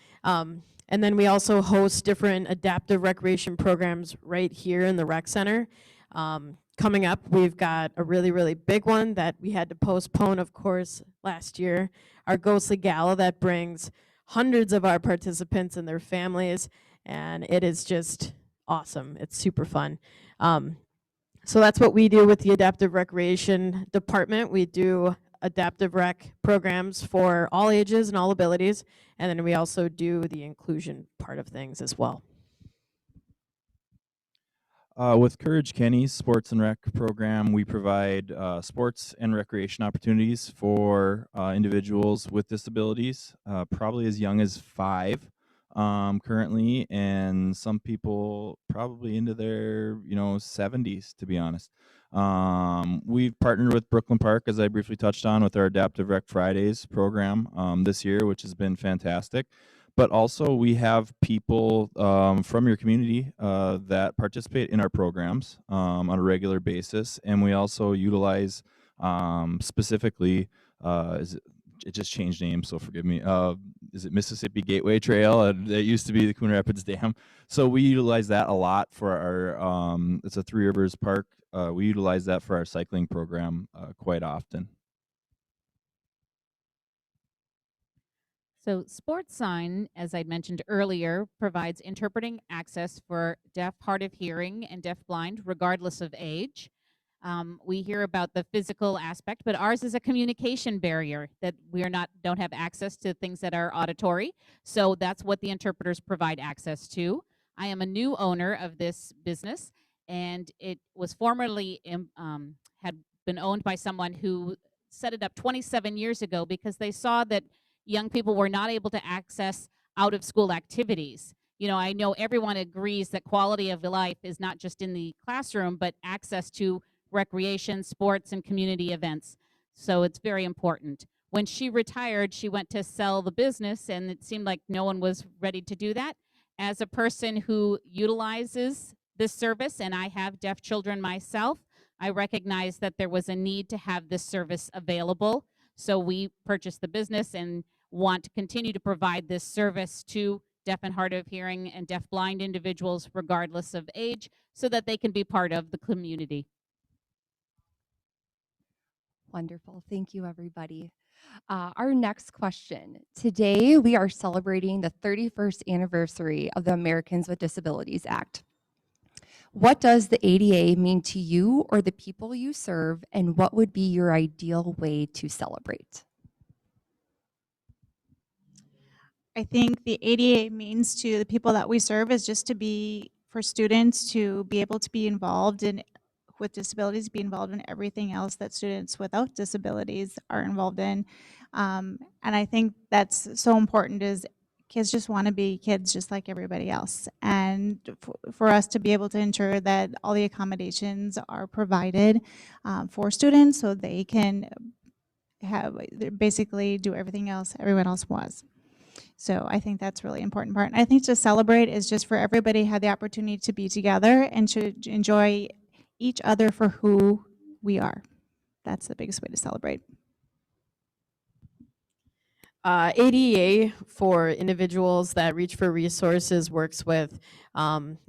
And then we also host different adaptive recreation programs right here in the rec center. Coming up, we've got a really, really big one that we had to postpone, of course, last year. Our Ghostly Gala that brings hundreds of our participants and their families, and it is just awesome. It's super fun. So that's what we do with the Adaptive Recreation Department. We do adaptive rec programs for all ages and all abilities, and then we also do the inclusion part of things as well. With Courage Kenny's Sports and Rec program, we provide sports and recreation opportunities for individuals with disabilities, probably as young as 5 currently, and some people probably into their 70s, to be honest. We've partnered with Brooklyn Park, as I briefly touched on, with our Adaptive Rec Fridays program this year, which has been fantastic. But also we have people from your community that participate in our programs on a regular basis, and we also utilize specifically, it just changed names, so forgive me. Is it Mississippi Gateway Trail? It used to be the Coon Rapids Dam. So we utilize that a lot for our, it's a Three Rivers Park. We utilize that for our cycling program quite often. So Sports Sign, as I mentioned earlier, provides interpreting access for deaf, hard of hearing, and deaf-blind, regardless of age. We hear about the physical aspect, but ours is a communication barrier that don't have access to things that are auditory. So that's what the interpreters provide access to. I am a new owner of this business, and it was formerly had been owned by someone who set it up 27 years ago because they saw that young people were not able to access out-of-school activities. You know, I know everyone agrees that quality of life is not just in the classroom, but access to recreation, sports, and community events. So it's very important. When she retired, she went to sell the business, and it seemed like no one was ready to do that. As a person who utilizes this service, and I have deaf children myself, I recognize that there was a need to have this service available. So we purchased the business and want to continue to provide this service to deaf and hard of hearing and deaf blind individuals, regardless of age, so that they can be part of the community. Wonderful. Thank you, everybody. Our next question. Today, we are celebrating the 31st anniversary of the Americans with Disabilities Act. What does the ADA mean to you or the people you serve, and what would be your ideal way to celebrate? I think the ADA means to the people that we serve is just to be, for students to be able to be involved in, with disabilities, be involved in everything else that students without disabilities are involved in. And I think that's so important, is kids just want to be kids just like everybody else. And for us to be able to ensure that all the accommodations are provided for students so they can have, basically do everything else everyone else was. So I think that's really important part. And I think to celebrate is just for everybody to have the opportunity to be together and to enjoy each other for who we are. That's the biggest way to celebrate. ADA for individuals that reach for resources works with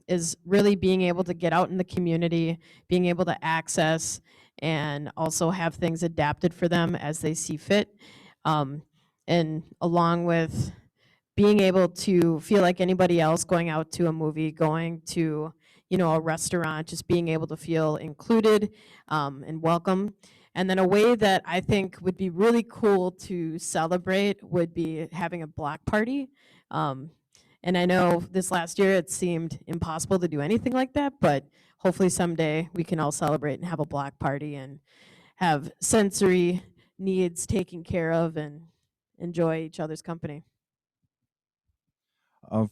is really being able to get out in the community, being able to access and also have things adapted for them as they see fit. And along with being able to feel like anybody else, going out to a movie, going to, you know, a restaurant, just being able to feel included and welcome. And then a way that I think would be really cool to celebrate would be having a block party. And I know this last year it seemed impossible to do anything like that, but hopefully someday we can all celebrate and have a block party and have sensory needs taken care of and enjoy each other's company.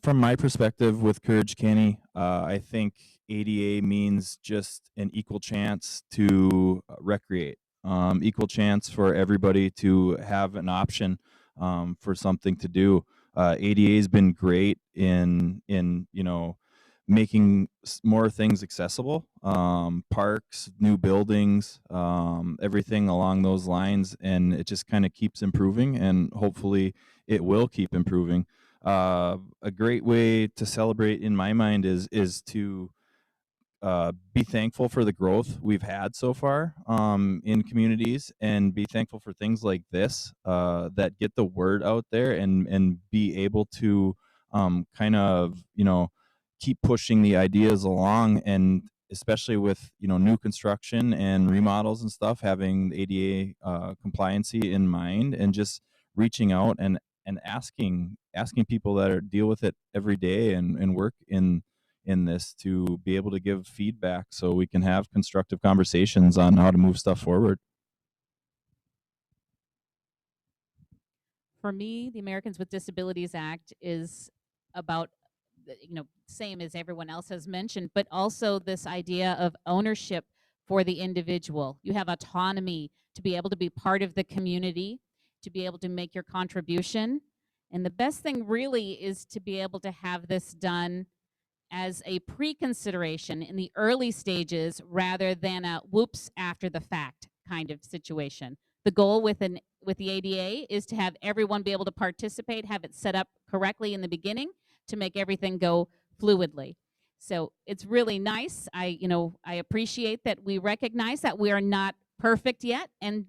From my perspective with Courage Kenny, I think ADA means just an equal chance to recreate, equal chance for everybody to have an option for something to do. ADA has been great in you know, making more things accessible, parks, new buildings, everything along those lines, and it just kind of keeps improving, and hopefully it will keep improving. A great way to celebrate in my mind is to be thankful for the growth we've had so far in communities, and be thankful for things like this that get the word out there, and be able to kind of, you know, keep pushing the ideas along, and especially with, you know, new construction and remodels and stuff, having the ADA compliancy in mind, and just reaching out and asking people that deal with it every day and work in this to be able to give feedback so we can have constructive conversations on how to move stuff forward. For me, the Americans with Disabilities Act is about, you know, same as everyone else has mentioned, but also this idea of ownership for the individual. You have autonomy to be able to be part of the community, to be able to make your contribution. And the best thing really is to be able to have this done as a pre-consideration in the early stages rather than a whoops after the fact kind of situation. The goal with the ADA is to have everyone be able to participate, have it set up correctly in the beginning to make everything go fluidly. So it's really nice. I appreciate that we recognize that we are not perfect yet, and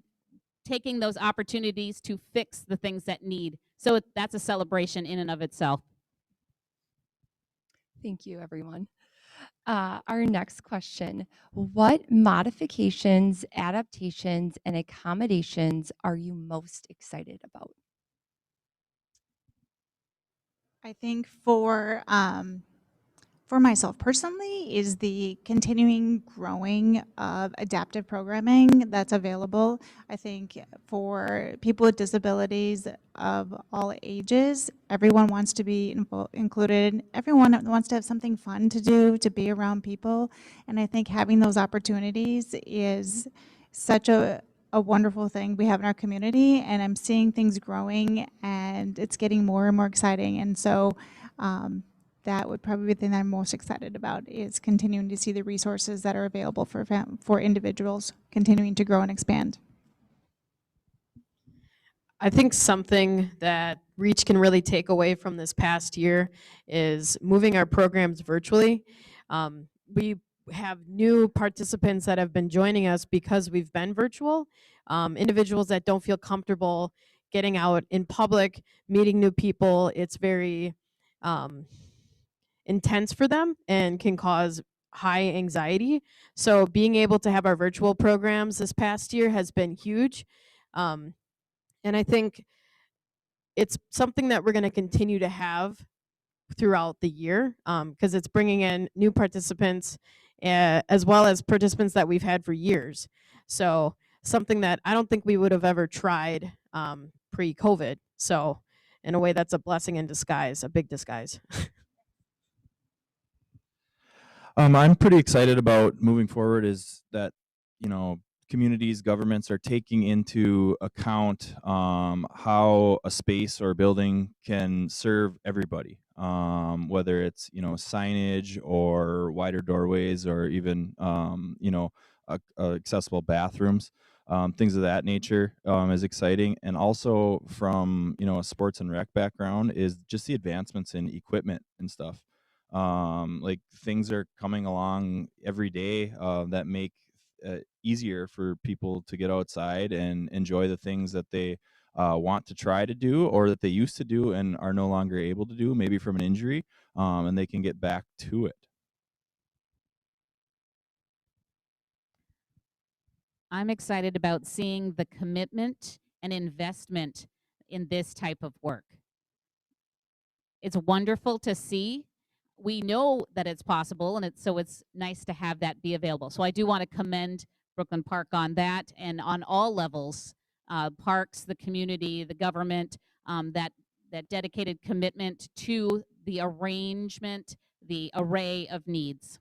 taking those opportunities to fix the things that need. So that's a celebration in and of itself. Thank you, everyone. Our next question. What modifications, adaptations, and accommodations are you most excited about? I think for for myself personally is the continuing growing of adaptive programming that's available. I think for people with disabilities of all ages, everyone wants to be included. Everyone wants to have something fun to do, to be around people. And I think having those opportunities is such a wonderful thing we have in our community. And I'm seeing things growing and it's getting more and more exciting. And so that would probably be the thing that I'm most excited about is continuing to see the resources that are available for individuals continuing to grow and expand. I think something that Reach can really take away from this past year is moving our programs virtually. We have new participants that have been joining us because we've been virtual. Individuals that don't feel comfortable getting out in public, meeting new people. It's very intense for them and can cause high anxiety. So being able to have our virtual programs this past year has been huge. And I think it's something that we're going to continue to have throughout the year because it's bringing in new participants as well as participants that we've had for years. So something that I don't think we would have ever tried pre-COVID. So in a way, that's a blessing in disguise, a big disguise. I'm pretty excited about moving forward is that, you know, communities, governments are taking into account how a space or building can serve everybody, whether it's, you know, signage or wider doorways or even, you know, accessible bathrooms. Things of that nature is exciting. And also from, you know, a sports and rec background is just the advancements in equipment and stuff. Like things are coming along every day that make easier for people to get outside and enjoy the things that they want to try to do or that they used to do and are no longer able to do, maybe from an injury, and they can get back to it. I'm excited about seeing the commitment and investment in this type of work. It's wonderful to see. We know that it's possible, and it's nice to have that be available. So I do want to commend Brooklyn Park on that and on all levels, parks, the community, the government, that dedicated commitment to the arrangement, the array of needs.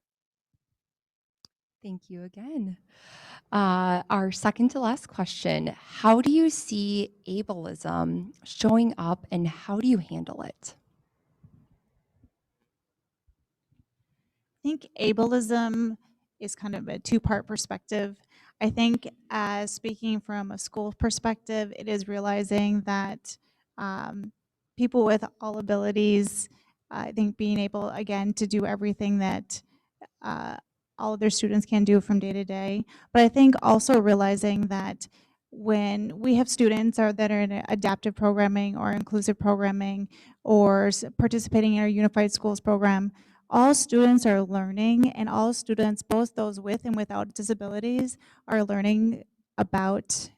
Thank you again. Our second to last question, how do you see ableism showing up and how do you handle it? I think ableism is kind of a two-part perspective. I think as speaking from a school perspective, it is realizing that people with all abilities, I think being able, again, to do everything that all of their students can do from day to day. But I think also realizing that when we have students that are in adaptive programming or inclusive programming or participating in our unified schools program, all students are learning, and all students, both those with and without disabilities, are learning about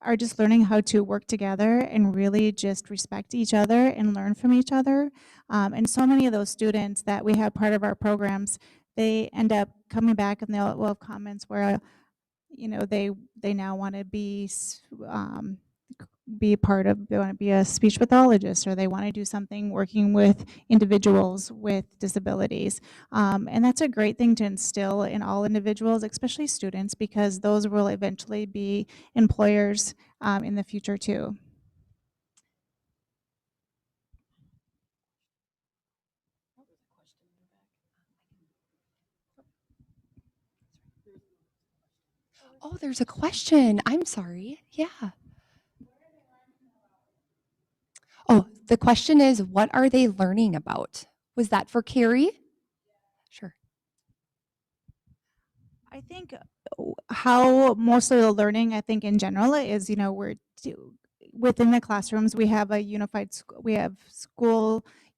are just learning how to work together and really just respect each other and learn from each other. And so many of those students that we have part of our programs, they end up coming back and they'll have comments where, you know, they now want to be part of, they want to be a speech pathologist, or they want to do something working with individuals with disabilities. And that's a great thing to instill in all individuals, especially students, because those will eventually be employers in the future too. Oh, there's a question. I'm sorry. Yeah. Oh, the question is, what are they learning about? Was that for Carrie? Sure. I think how most of the learning, I think in general, is, you know, within the classrooms we have a unified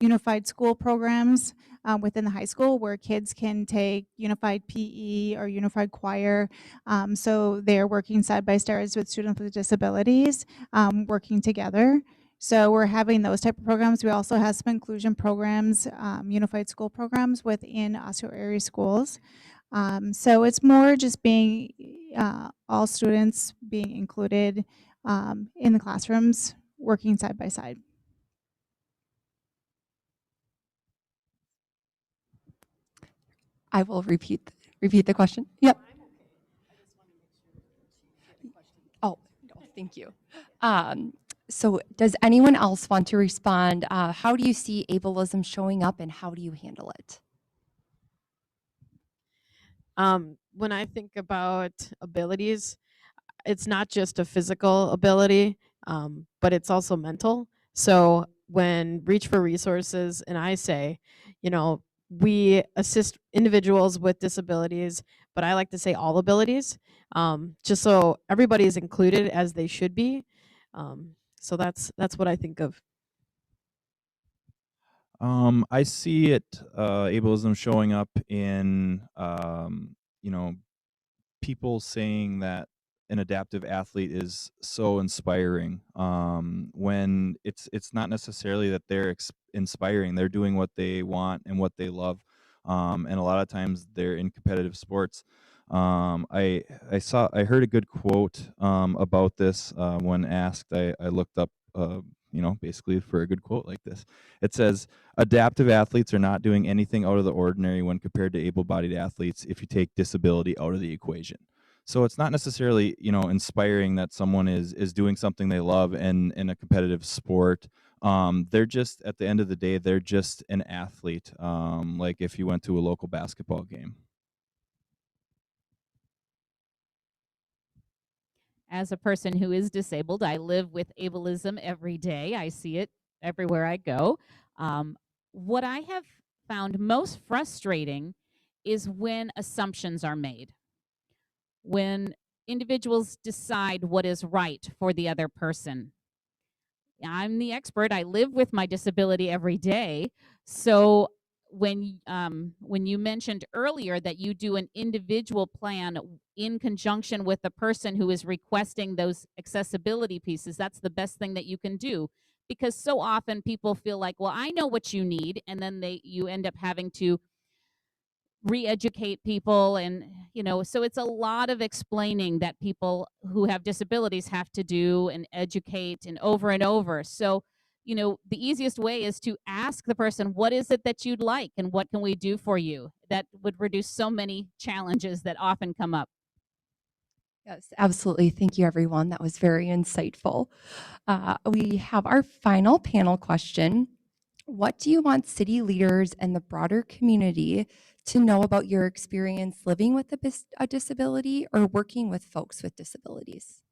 unified school programs within the high school where kids can take unified PE or unified choir. So they're working side by side with students with disabilities, working together. So we're having those type of programs. We also have some inclusion programs, unified school programs within Osceola area schools. So it's more just being all students being included in the classrooms, working side by side. I will repeat the question. Yep. Oh, no, thank you. So does anyone else want to respond? How do you see ableism showing up and how do you handle it? When I think about abilities, it's not just a physical ability, but it's also mental. So when Reach for Resources and I say, you know, we assist individuals with disabilities, but I like to say all abilities, just so everybody is included as they should be. So that's what I think of. I see it, ableism showing up in, you know, people saying that an adaptive athlete is so inspiring, when it's not necessarily that they're inspiring. They're doing what they want and what they love, and a lot of times they're in competitive sports. I heard a good quote about this when asked. I looked up, basically for a good quote like this. It says, "Adaptive athletes are not doing anything out of the ordinary when compared to able-bodied athletes if you take disability out of the equation." So it's not necessarily, inspiring that someone is doing something they love and in a competitive sport. They're just, at the end of the day, they're just an athlete. Like if you went to a local basketball game. As a person who is disabled, I live with ableism every day. I see it everywhere I go. What I have found most frustrating is when assumptions are made, when individuals decide what is right for the other person. I'm the expert. I live with my disability every day. So when you mentioned earlier that you do an individual plan in conjunction with the person who is requesting those accessibility pieces, that's the best thing that you can do, because so often people feel like, well, I know what you need, and then you end up having to re-educate people, and so it's a lot of explaining that people who have disabilities have to do and educate and over. So the easiest way is to ask the person, what is it that you'd like and what can we do for you? That would reduce so many challenges that often come up. Yes, absolutely. Thank you, everyone. That was very insightful. We have our final panel question. What do you want city leaders and the broader community to know about your experience living with a disability or working with folks with disabilities?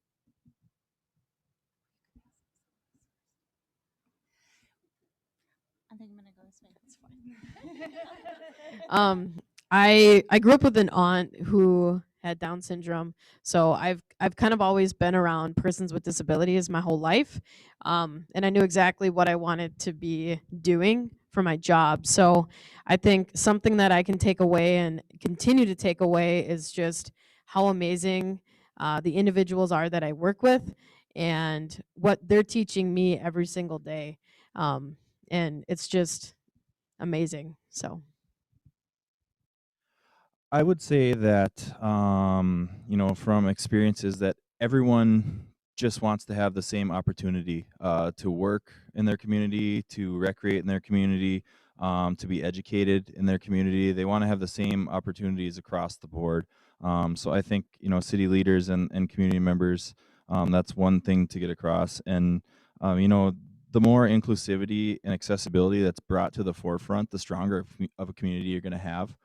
I think I'm gonna go this way. That's fine. I grew up with an aunt who had Down syndrome, so I've kind of always been around persons with disabilities my whole life, and I knew exactly what I wanted to be doing for my job. So I think something that I can take away and continue to take away is just how amazing the individuals are that I work with, and what they're teaching me every single day, and it's just amazing. So. I would say that, from experiences, that everyone just wants to have the same opportunity to work in their community, to recreate in their community, to be educated in their community. They want to have the same opportunities across the board. So I think, city leaders and community members, that's one thing to get across. And, the more inclusivity and accessibility that's brought to the forefront, the stronger of a community you're going to have.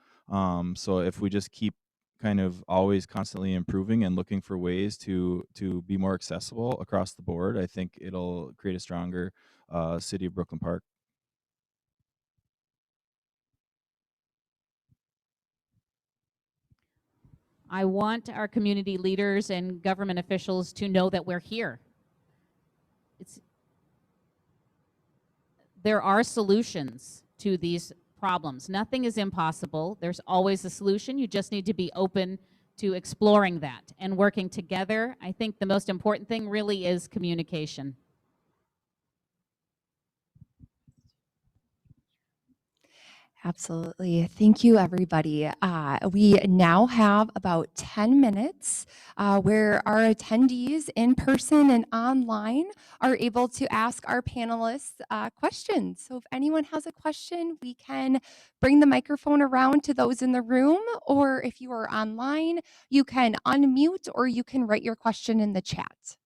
So if we just keep kind of always constantly improving and looking for ways to be more accessible across the board, I think it'll create a stronger city of Brooklyn Park. I want our community leaders and government officials to know that we're here. There are solutions to these problems. Nothing is impossible. There's always a solution. You just need to be open to exploring that and working together. I think the most important thing really is communication. Absolutely. Thank you, everybody. We now have about 10 minutes where our attendees in person and online are able to ask our panelists questions. So if anyone has a question, we can bring the microphone around to those in the room, or if you are online, you can unmute or you can write your question in the chat.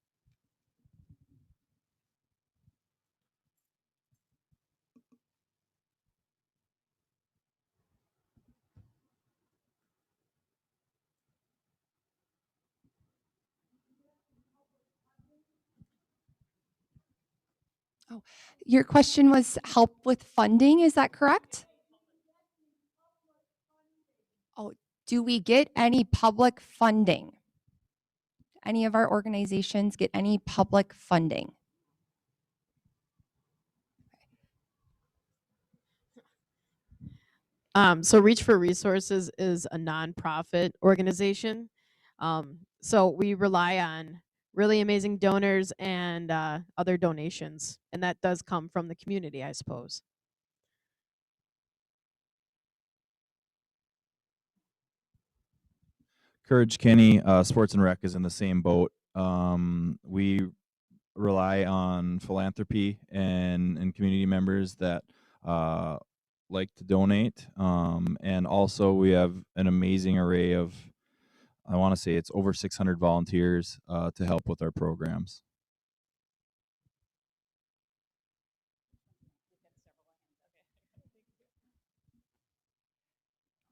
Oh, your question was help with funding, is that correct? Oh, do we get any public funding? Any of our organizations get any public funding? So Reach for Resources is a nonprofit organization. So we rely on really amazing donors and other donations, and that does come from the community, I suppose. Courage Kenny Sports and Rec is in the same boat. We rely on philanthropy and community members that like to donate. And also we have an amazing array of, I want to say it's over 600 volunteers to help with our programs.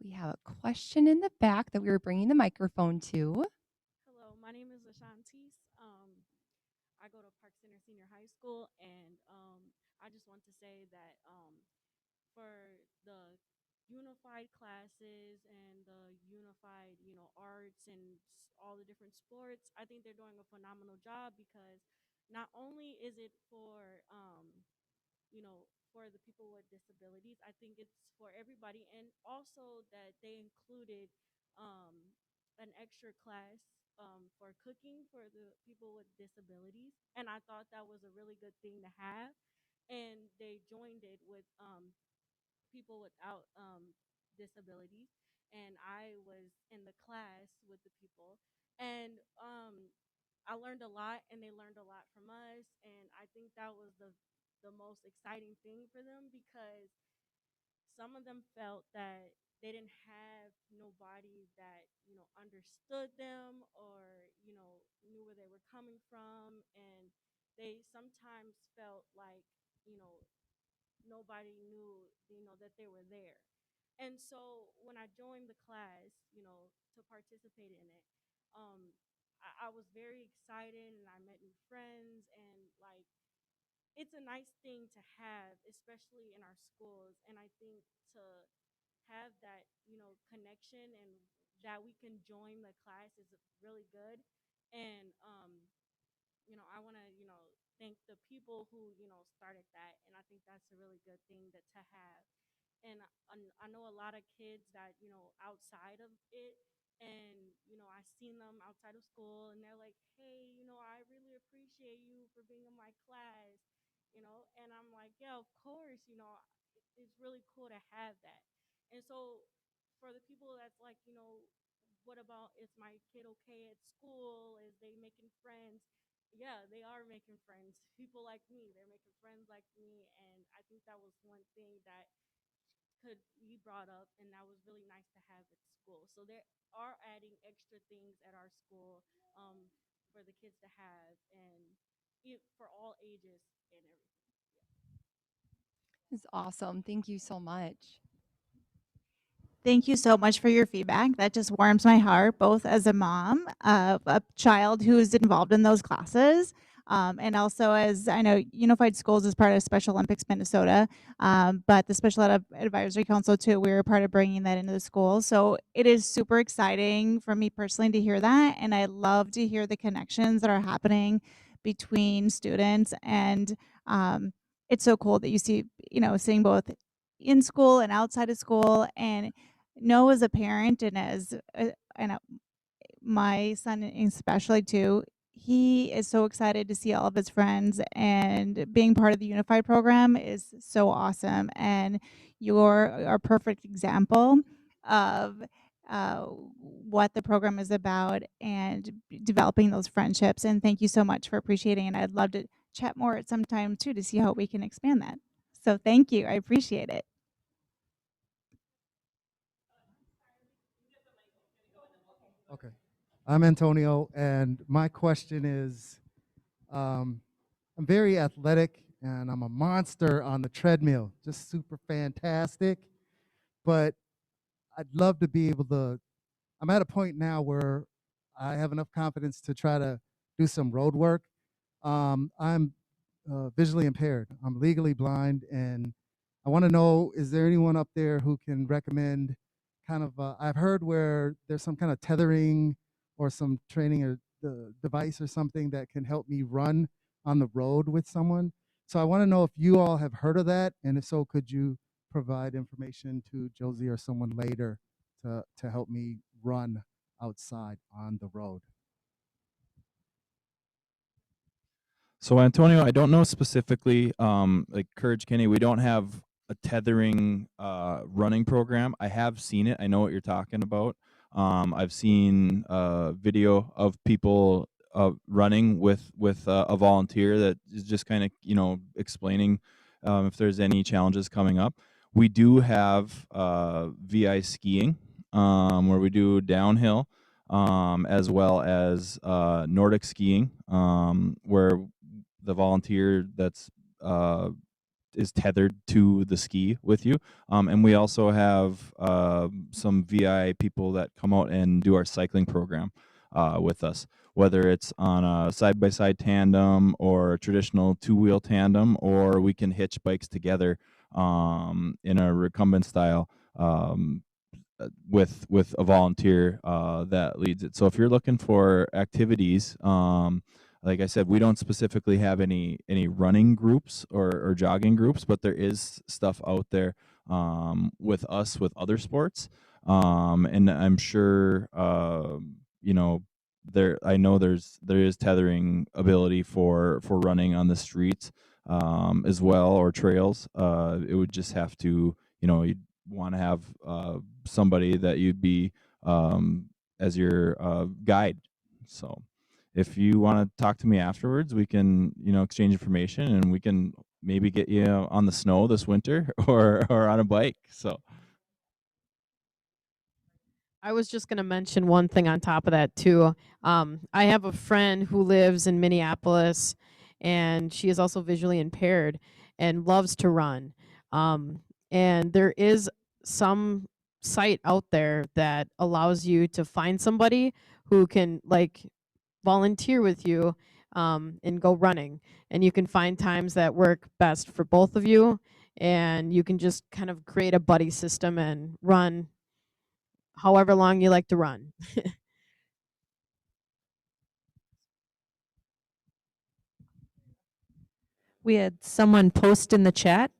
We have a question in the back that we were bringing the microphone to. Hello, my name is Ashantis. I go to Park Center Senior High School, and I just want to say that for the unified classes and the unified, arts and all the different sports, I think they're doing a phenomenal job because not only is it for for the people with disabilities. I think it's for everybody, and also that they included an extra class for cooking for the people with disabilities, and I thought that was a really good thing to have. And they joined it with people without disabilities, and I was in the class with the people, and I learned a lot, and they learned a lot from us, and I think that was the most exciting thing for them because some of them felt that they didn't have nobody that understood them or knew where they were coming from, and they sometimes felt like you know nobody knew that they were there. And so when I joined the class to participate in it, I was very excited, and I met new friends, and like it's a nice thing to have, especially in our schools. And I think to have that connection and that we can join the class is really good. And I want to thank the people who started that, and I think that's a really good thing to have. And I know a lot of kids that outside of it, and I seen them outside of school, and they're like, hey, I really appreciate you for being in my class, and I'm like, yeah, of course, it's really cool to have that. And so for the people that's like, what about, is my kid okay at school, is they making friends? Yeah, they are making friends. People like me, they're making friends like me, and I think that was one thing that could be brought up, and that was really nice to have at school. So they are adding extra things at our school for the kids to have, and for all ages and everything. It's awesome. Thank you so much. Thank you so much for your feedback. That just warms my heart, both as a mom of a child who is involved in those classes, and also as I know Unified Schools is part of Special Olympics Minnesota, but the Special Ed Advisory Council too, we're part of bringing that into the school. So it is super exciting for me personally to hear that, and I love to hear the connections that are happening between students, and it's so cool that you see, seeing both in school and outside of school, and know as a parent and as my son especially too, he is so excited to see all of his friends, and being part of the Unified program is so awesome. And you're a perfect example of what the program is about and developing those friendships. And thank you so much for appreciating it. I'd love to chat more at some time too to see how we can expand that. So thank you. I appreciate it. Okay. I'm Antonio, and my question is, I'm very athletic, and I'm a monster on the treadmill, just super fantastic. But I'd love to be able to. I'm at a point now where I have enough confidence to try to do some road work. I'm visually impaired. I'm legally blind, and I want to know: is there anyone up there who can recommend kind of? I've heard where there's some kind of tethering or some training or the device or something that can help me run on the road with someone. So I want to know if you all have heard of that, and if so, could you provide information to Josie or someone later to help me run outside on the road? So Antonio, I don't know specifically, like Courage Kenny, we don't have a tethering running program. I have seen it. I know what you're talking about. I've seen video of people running with a volunteer that is just kind of explaining if there's any challenges coming up. We do have VI skiing where we do downhill. As well as Nordic skiing, where the volunteer that's is tethered to the ski with you. And we also have some VI people that come out and do our cycling program with us, whether it's on a side-by-side tandem or a traditional two-wheel tandem, or we can hitch bikes together in a recumbent style. With a volunteer that leads it. So if you're looking for activities, like I said, we don't specifically have any running groups or jogging groups, but there is stuff out there with us with other sports, and I'm sure I know there is tethering ability for running on the streets as well, or trails. It would just have to you'd want to have somebody that you'd be as your guide. So if you want to talk to me afterwards, we can exchange information, and we can maybe get you on the snow this winter or on a bike. So I was just going to mention one thing on top of that too. I have a friend who lives in Minneapolis, and she is also visually impaired and loves to run. And there is some site out there that allows you to find somebody who can volunteer with you and go running. And you can find times that work best for both of you, and you can just kind of create a buddy system and run however long you like to run. We had someone post in the chat,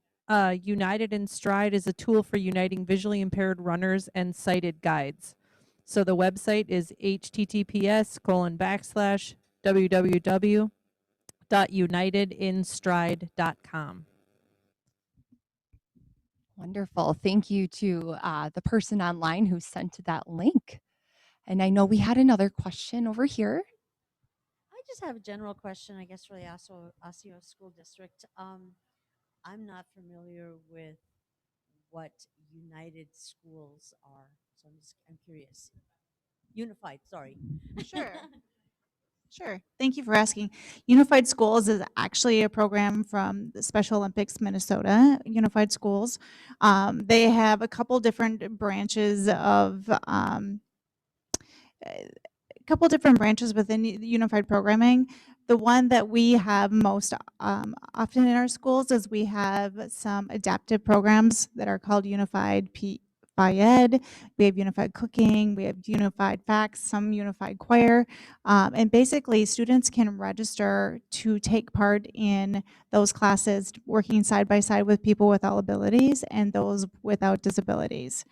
United in Stride is a tool for uniting visually impaired runners and sighted guides. So the website is https://www.unitedinstride.com. Wonderful. Thank you to the person online who sent that link. And I know we had another question over here. I just have a general question, I guess, for the Osseo School District. I'm not familiar with what United schools are, so I'm curious. Unified, sorry. Sure. Sure. Thank you for asking. Unified Schools is actually a program from the Special Olympics Minnesota Unified Schools. They have a couple different branches of within the unified programming. The one that we have most often in our schools is we have some adaptive programs that are called Unified Ed. We have Unified Cooking, we have Unified Facts, some Unified Choir. And basically students can register to take part in those classes, working side by side with people with all abilities and those without disabilities.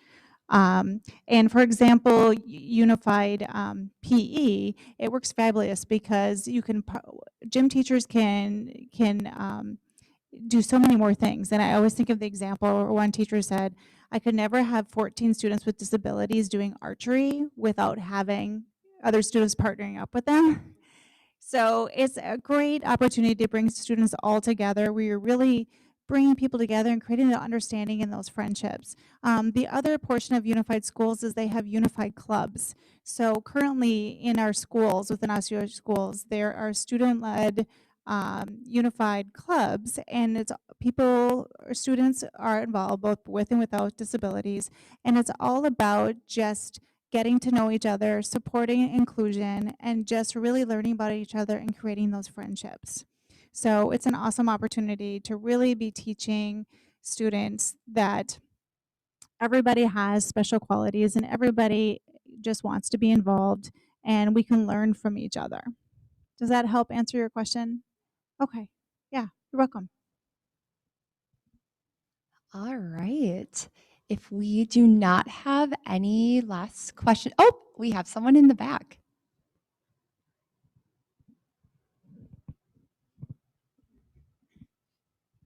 And for example, unified PE, it works fabulous because you can gym teachers can do so many more things. And I always think of the example where one teacher said, I could never have 14 students with disabilities doing archery without having other students partnering up with them. So it's a great opportunity to bring students all together where you're really bringing people together and creating the understanding in those friendships. The other portion of unified schools is they have unified clubs. So currently in our schools, within Osceola schools, there are student-led unified clubs, and it's people or students are involved both with and without disabilities, and it's all about just getting to know each other, supporting inclusion, and just really learning about each other and creating those friendships. So it's an awesome opportunity to really be teaching students that everybody has special qualities and everybody just wants to be involved, and we can learn from each other. Does that help answer your question? Okay. Yeah, you're welcome. All right. If we do not have any last question, oh, we have someone in the back.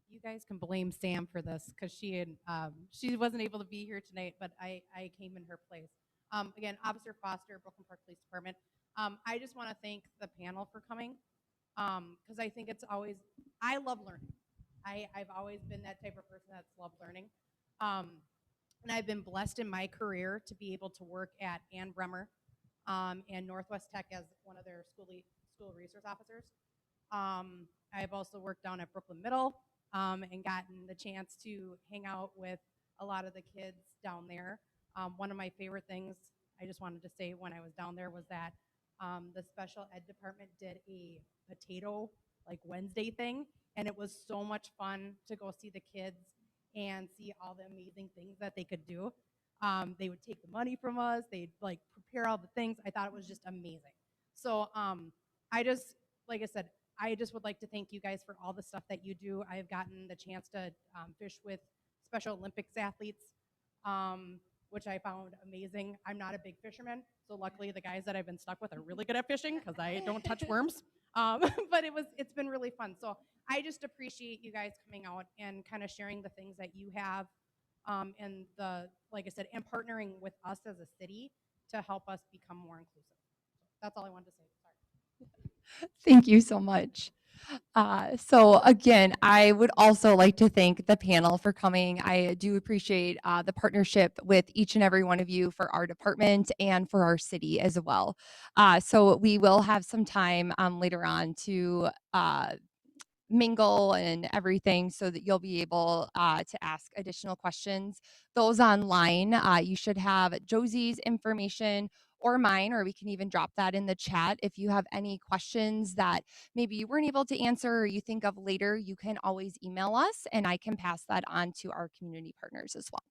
You guys can blame Sam for this because she wasn't able to be here tonight, but I came in her place. Again, Officer Foster, Brooklyn Park Police Department. I just want to thank the panel for coming because I think it's always, I love learning. I've always been that type of person that's loved learning. And I've been blessed in my career to be able to work at Ann Bremer and Northwest Tech as one of their school resource officers. I've also worked down at Brooklyn Middle and gotten the chance to hang out with a lot of the kids down there. One of my favorite things I just wanted to say when I was down there was that the special ed department did a potato like Wednesday thing, and it was so much fun to go see the kids and see all the amazing things that they could do. They would take the money from us, they'd like prepare all the things. I thought it was just amazing. So I just, like I said, I just would like to thank you guys for all the stuff that you do. I have gotten the chance to fish with Special Olympics athletes, which I found amazing. I'm not a big fisherman, so luckily the guys that I've been stuck with are really good at fishing because I don't touch worms. But it's been really fun. So I just appreciate you guys coming out and kind of sharing the things that you have, and like I said, and partnering with us as a city to help us become more inclusive. That's all I wanted to say. Sorry. Thank you so much. So again, I would also like to thank the panel for coming. I do appreciate the partnership with each and every one of you for our department and for our city as well. So we will have some time later on to mingle and everything so that you'll be able to ask additional questions. Those online, you should have Josie's information or mine, or we can even drop that in the chat. If you have any questions that maybe you weren't able to answer or you think of later, you can always email us and I can pass that on to our community partners as well.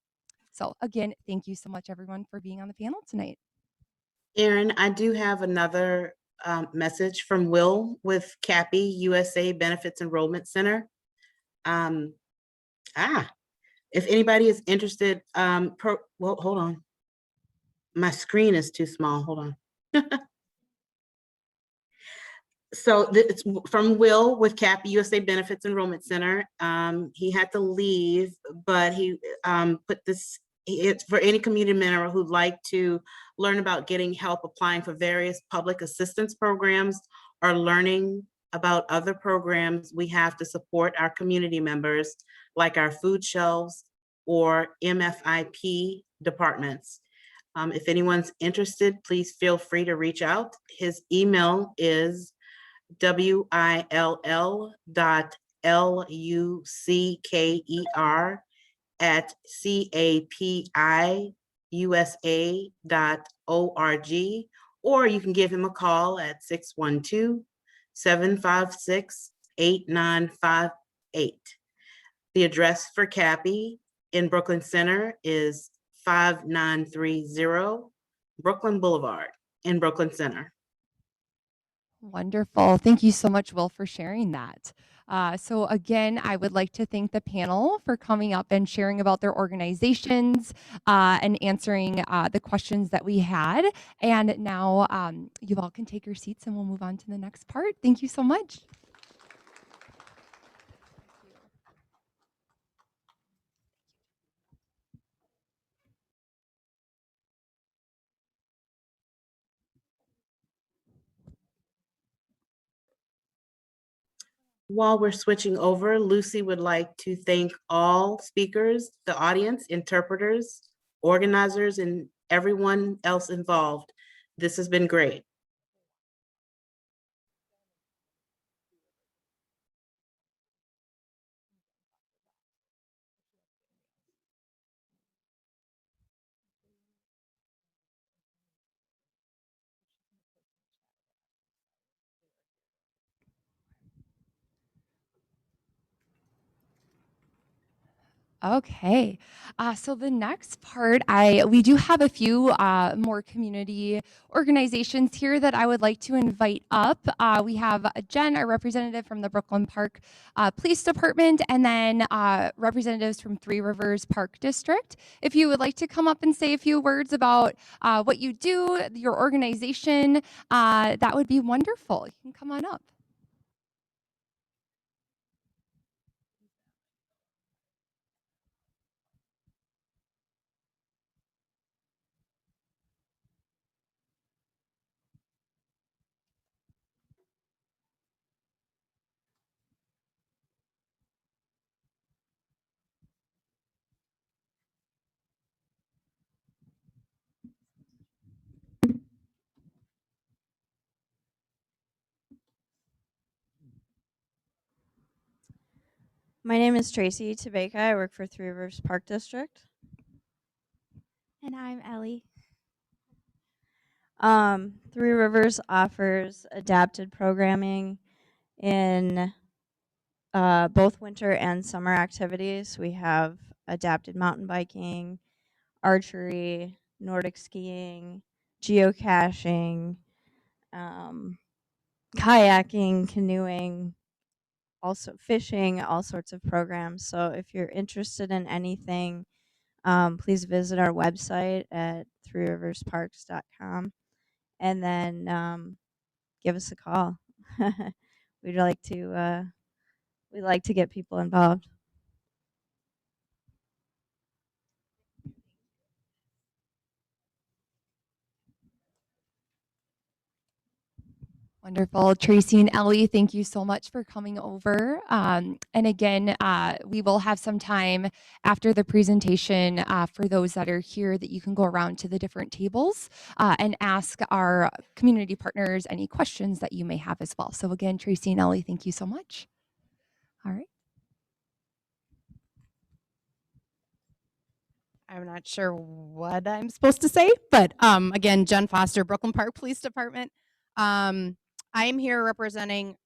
So again, thank you so much everyone for being on the panel tonight. Erin, I do have another message from Will with CAPI USA Benefits Enrollment Center. If anybody is interested, well, hold on. My screen is too small, hold on. So it's from Will with CAPI USA Benefits Enrollment Center. He had to leave, but he put this, it's for any community member who'd like to learn about getting help applying for various public assistance programs or learning about other programs we have to support our community members, like our food shelves or MFIP departments. If anyone's interested, please feel free to reach out. His email is WILL.LUCKER@capiusa.org, or you can give him a call at 612-756-8958. The address for CAPI in Brooklyn Center is 5930 Brooklyn Boulevard in Brooklyn Center. Wonderful. Thank you so much, Will, for sharing that. So again, I would like to thank the panel for coming up and sharing about their organizations and answering the questions that we had. And now you all can take your seats and we'll move on to the next part. Thank you so much. While we're switching over, Lucy would like to thank all speakers, the audience, interpreters, organizers, and everyone else involved. This has been great. Okay, so the next part, we do have a few more community organizations here that I would like to invite up. We have Jen, our representative from the Brooklyn Park Police Department, and then representatives from Three Rivers Park District. If you would like to come up and say a few words about what you do, your organization, that would be wonderful. You can come on up. My name is Tracy Tabeka. I work for Three Rivers Park District. And I'm Ellie. Three Rivers offers adapted programming in both winter and summer activities. We have adapted mountain biking, archery, Nordic skiing, geocaching, kayaking, canoeing, also fishing, all sorts of programs. So if you're interested in anything, please visit our website at threeriversparks.com and then give us a call. We'd like to get people involved. Wonderful. Tracy and Ellie, thank you so much for coming over. And again, we will have some time after the presentation for those that are here that you can go around to the different tables and ask our community partners any questions that you may have as well. So again, Tracy and Ellie, thank you so much. All right. I'm not sure what I'm supposed to say, but again, Jen Foster, Brooklyn Park Police Department. I'm here representing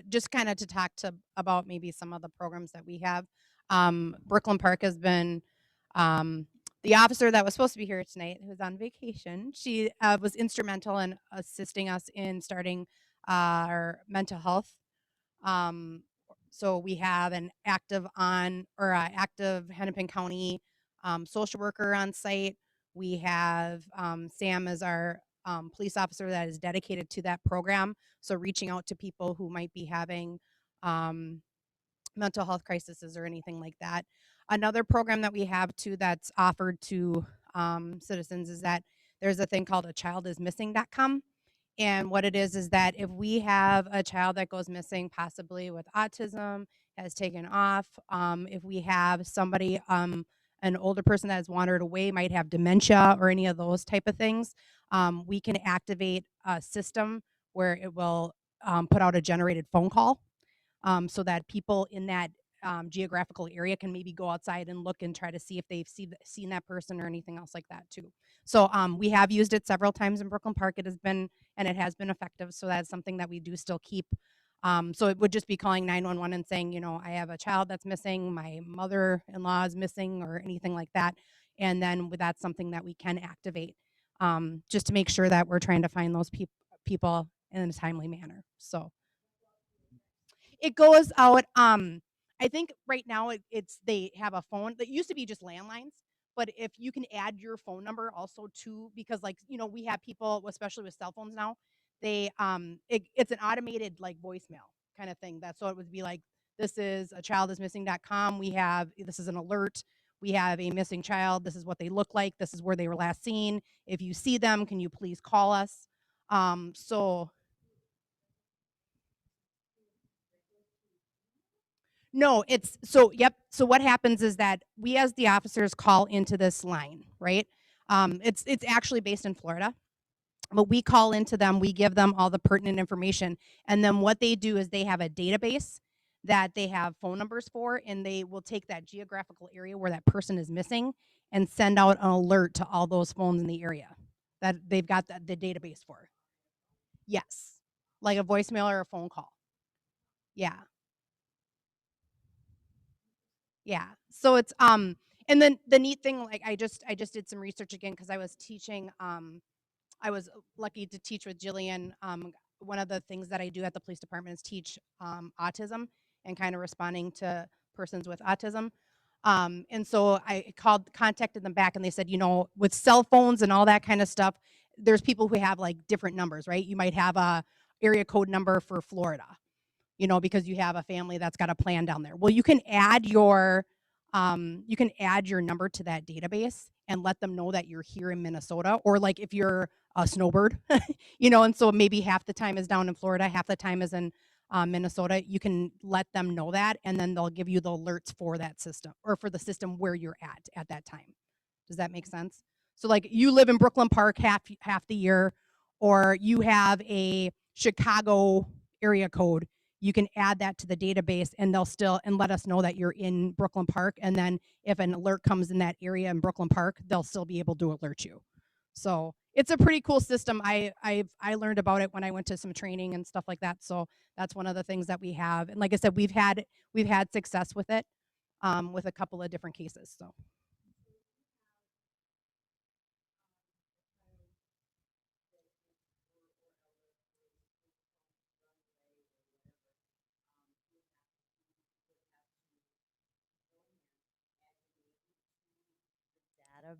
just kind of to talk about maybe some of the programs that we have. Brooklyn Park has been the officer that was supposed to be here tonight, who's on vacation. She was instrumental in assisting us in starting our mental health. So we have an active Hennepin County social worker on site. We have Sam as our police officer that is dedicated to that program. So reaching out to people who might be having mental health crises or anything like that. Another program that we have too that's offered to citizens is that there's a thing called achildismissing.com. And what it is that if we have a child that goes missing, possibly with autism, has taken off, if we have somebody, an older person that has wandered away, might have dementia or any of those type of things, we can activate a system where it will put out a generated phone call so that people in that geographical area can maybe go outside and look and try to see if they've seen that person or anything else like that too. So we have used it several times in Brooklyn Park. It has been effective. So that's something that we do still keep. So it would just be calling 911 and saying, you know, I have a child that's missing, my mother-in-law is missing, or anything like that. And then that's something that we can activate just to make sure that we're trying to find those people in a timely manner. So It goes out. I think right now it's they have a phone that used to be just landlines, but if you can add your phone number also too, because like we have people, especially with cell phones now, they it's an automated like voicemail kind of thing. That's so it would be like, this is a child is missing.com. This is an alert. We have a missing child. This is what they look like. This is where they were last seen. If you see them, can you please call us? So no, it's so yep. So what happens is that we as the officers call into this line, right? It's actually based in Florida. But we call into them, we give them all the pertinent information, and then what they do is they have a database that they have phone numbers for, and they will take that geographical area where that person is missing and send out an alert to all those phones in the area that they've got the database for. Yes, like a voicemail or a phone call. Yeah. Yeah. So it's and then the neat thing, like I just did some research again because I was teaching I was lucky to teach with Jillian. One of the things that I do at the police department is teach autism and kind of responding to persons with autism. And so I contacted them back, and they said, with cell phones and all that kind of stuff, there's people who have like different numbers, right? You might have a area code number for Florida, because you have a family that's got a plan down there. Well, you can add your number to that database and let them know that you're here in Minnesota, or like if you're a snowbird, and so maybe half the time is down in Florida, half the time is in Minnesota. You can let them know that, and then they'll give you the alerts for that system or for the system where you're at that time. Does that make sense? So like you live in Brooklyn Park half the year, or you have a Chicago area code, you can add that to the database, and they'll still and let us know that you're in Brooklyn Park. And then if an alert comes in that area in Brooklyn Park, they'll still be able to alert you. So it's a pretty cool system. I learned about it when I went to some training and stuff like that. So that's one of the things that we have. And like I said, we've had success with it with a couple of different cases. So.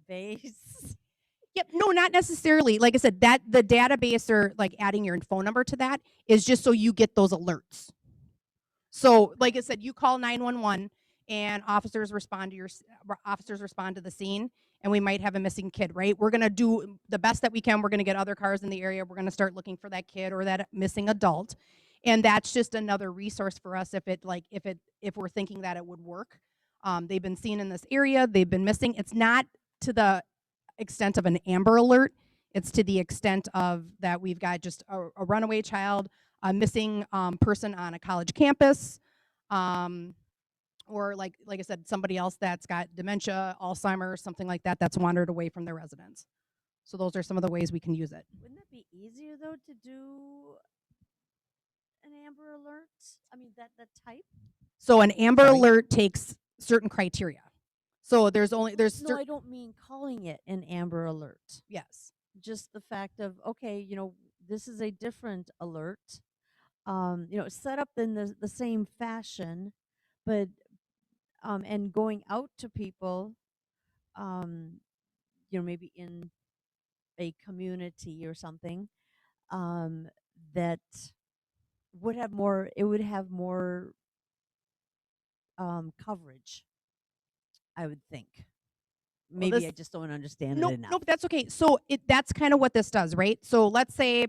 Database. Yep. No, not necessarily. Like I said, that the database or like adding your phone number to that is just so you get those alerts. So, like I said, you call 911 and officers respond to the scene, and we might have a missing kid, right? We're going to do the best that we can. We're going to get other cars in the area. We're going to start looking for that kid or that missing adult. And that's just another resource for us if we're thinking that it would work. They've been seen in this area. They've been missing. It's not to the extent of an Amber Alert. It's to the extent of that we've got just a runaway child, a missing person on a college campus, or like I said, somebody else that's got dementia, Alzheimer's, something like that, that's wandered away from their residence. So those are some of the ways we can use it. Wouldn't it be easier though to do an Amber Alert? I mean that type. So an Amber Alert takes certain criteria. So there's No, I don't mean calling it an Amber Alert. Yes. Just the fact of, okay, this is a different alert. Set up in the same fashion, but and going out to people, maybe in a community or something, that would have more. It would have more coverage, I would think. Maybe I just don't understand it enough. No, but that's okay. So that's kind of what this does, right? So let's say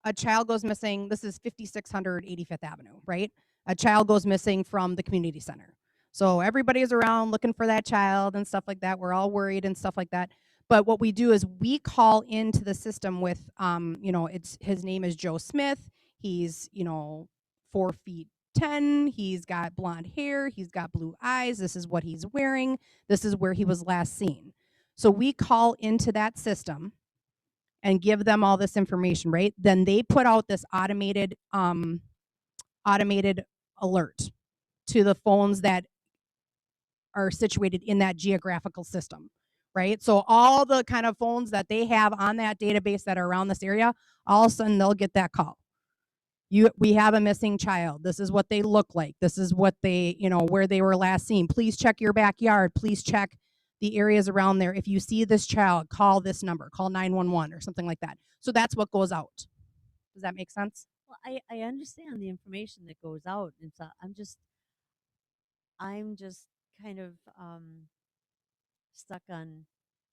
a child goes missing. This is 5600 85th Avenue, right? A child goes missing from the community center. So everybody's around looking for that child and stuff like that. We're all worried and stuff like that. But what we do is we call into the system with, his name is Joe Smith. He's, 4'10". He's got blonde hair. He's got blue eyes. This is what he's wearing. This is where he was last seen. So we call into that system and give them all this information, right? Then they put out this automated alert to the phones that are situated in that geographical system, right? So all the kind of phones that they have on that database that are around this area, all of a sudden they'll get that call. we have a missing child. This is what they look like. This is what they, where they were last seen. Please check your backyard. Please check the areas around there. If you see this child, call this number, call 911 or something like that. So that's what goes out. Does that make sense? Well, I understand the information that goes out, and so I'm just kind of stuck on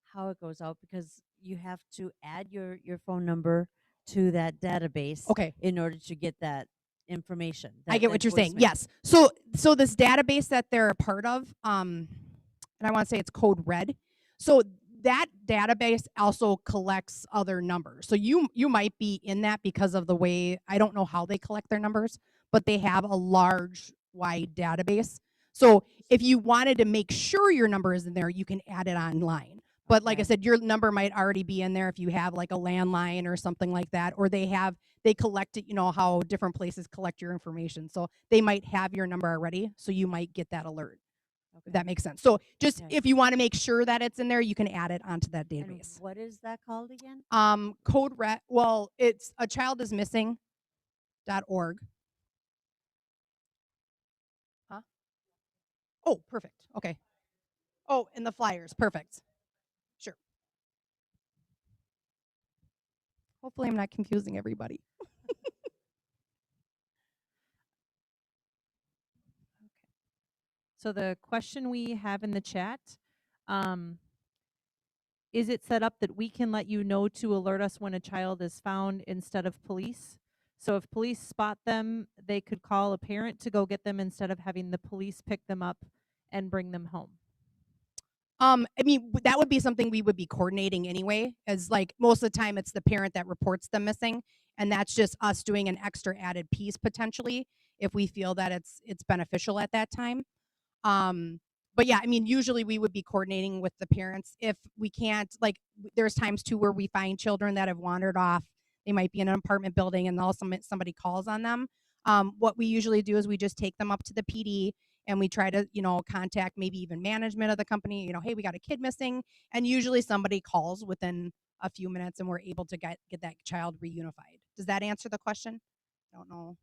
how it goes out, because you have to add your phone number to that database Okay. in order to get that information. I get what you're saying. Yes. So this database that they're a part of, and I want to say it's code red. So that database also collects other numbers. So you might be in that because of the way, I don't know how they collect their numbers, but they have a large, wide database. So if you wanted to make sure your number is in there, you can add it online. But like I said, your number might already be in there if you have like a landline or something like that, or they collect it, how different places collect your information. So they might have your number already, so you might get that alert. If that makes sense. So just if you want to make sure that it's in there, you can add it onto that database. And what is that called again? Code red. Well, it's a child is missing.org. Huh? Oh, perfect. Okay. Oh, and the flyers. Perfect. Sure. Hopefully I'm not confusing everybody. So the question we have in the chat, is it set up that we can let you know to alert us when a child is found instead of police? So if police spot them, they could call a parent to go get them instead of having the police pick them up and bring them home. I mean, that would be something we would be coordinating anyway, as like most of the time it's the parent that reports them missing, and that's just us doing an extra added piece potentially if we feel that it's beneficial at that time. But yeah, I mean, usually we would be coordinating with the parents if we can't, like there's times too where we find children that have wandered off. They might be in an apartment building and all somebody calls on them. What we usually do is we just take them up to the PD and we try to, contact maybe even management of the company, hey, we got a kid missing. And usually somebody calls within a few minutes and we're able to get that child reunified. Does that answer the question? I don't know.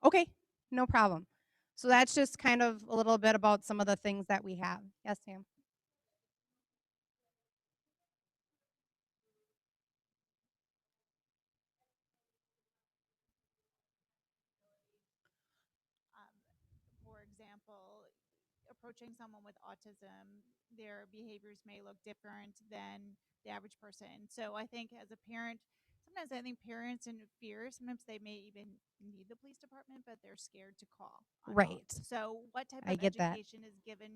Okay, no problem. So that's just kind of a little bit about some of the things that we have. Yes, Sam? For example, approaching someone with autism, their behaviors may look different than the average person. So I think as a parent, sometimes I think parents in fear, sometimes they may even need the police department, but they're scared to call. Right. So what type I of get that. education is given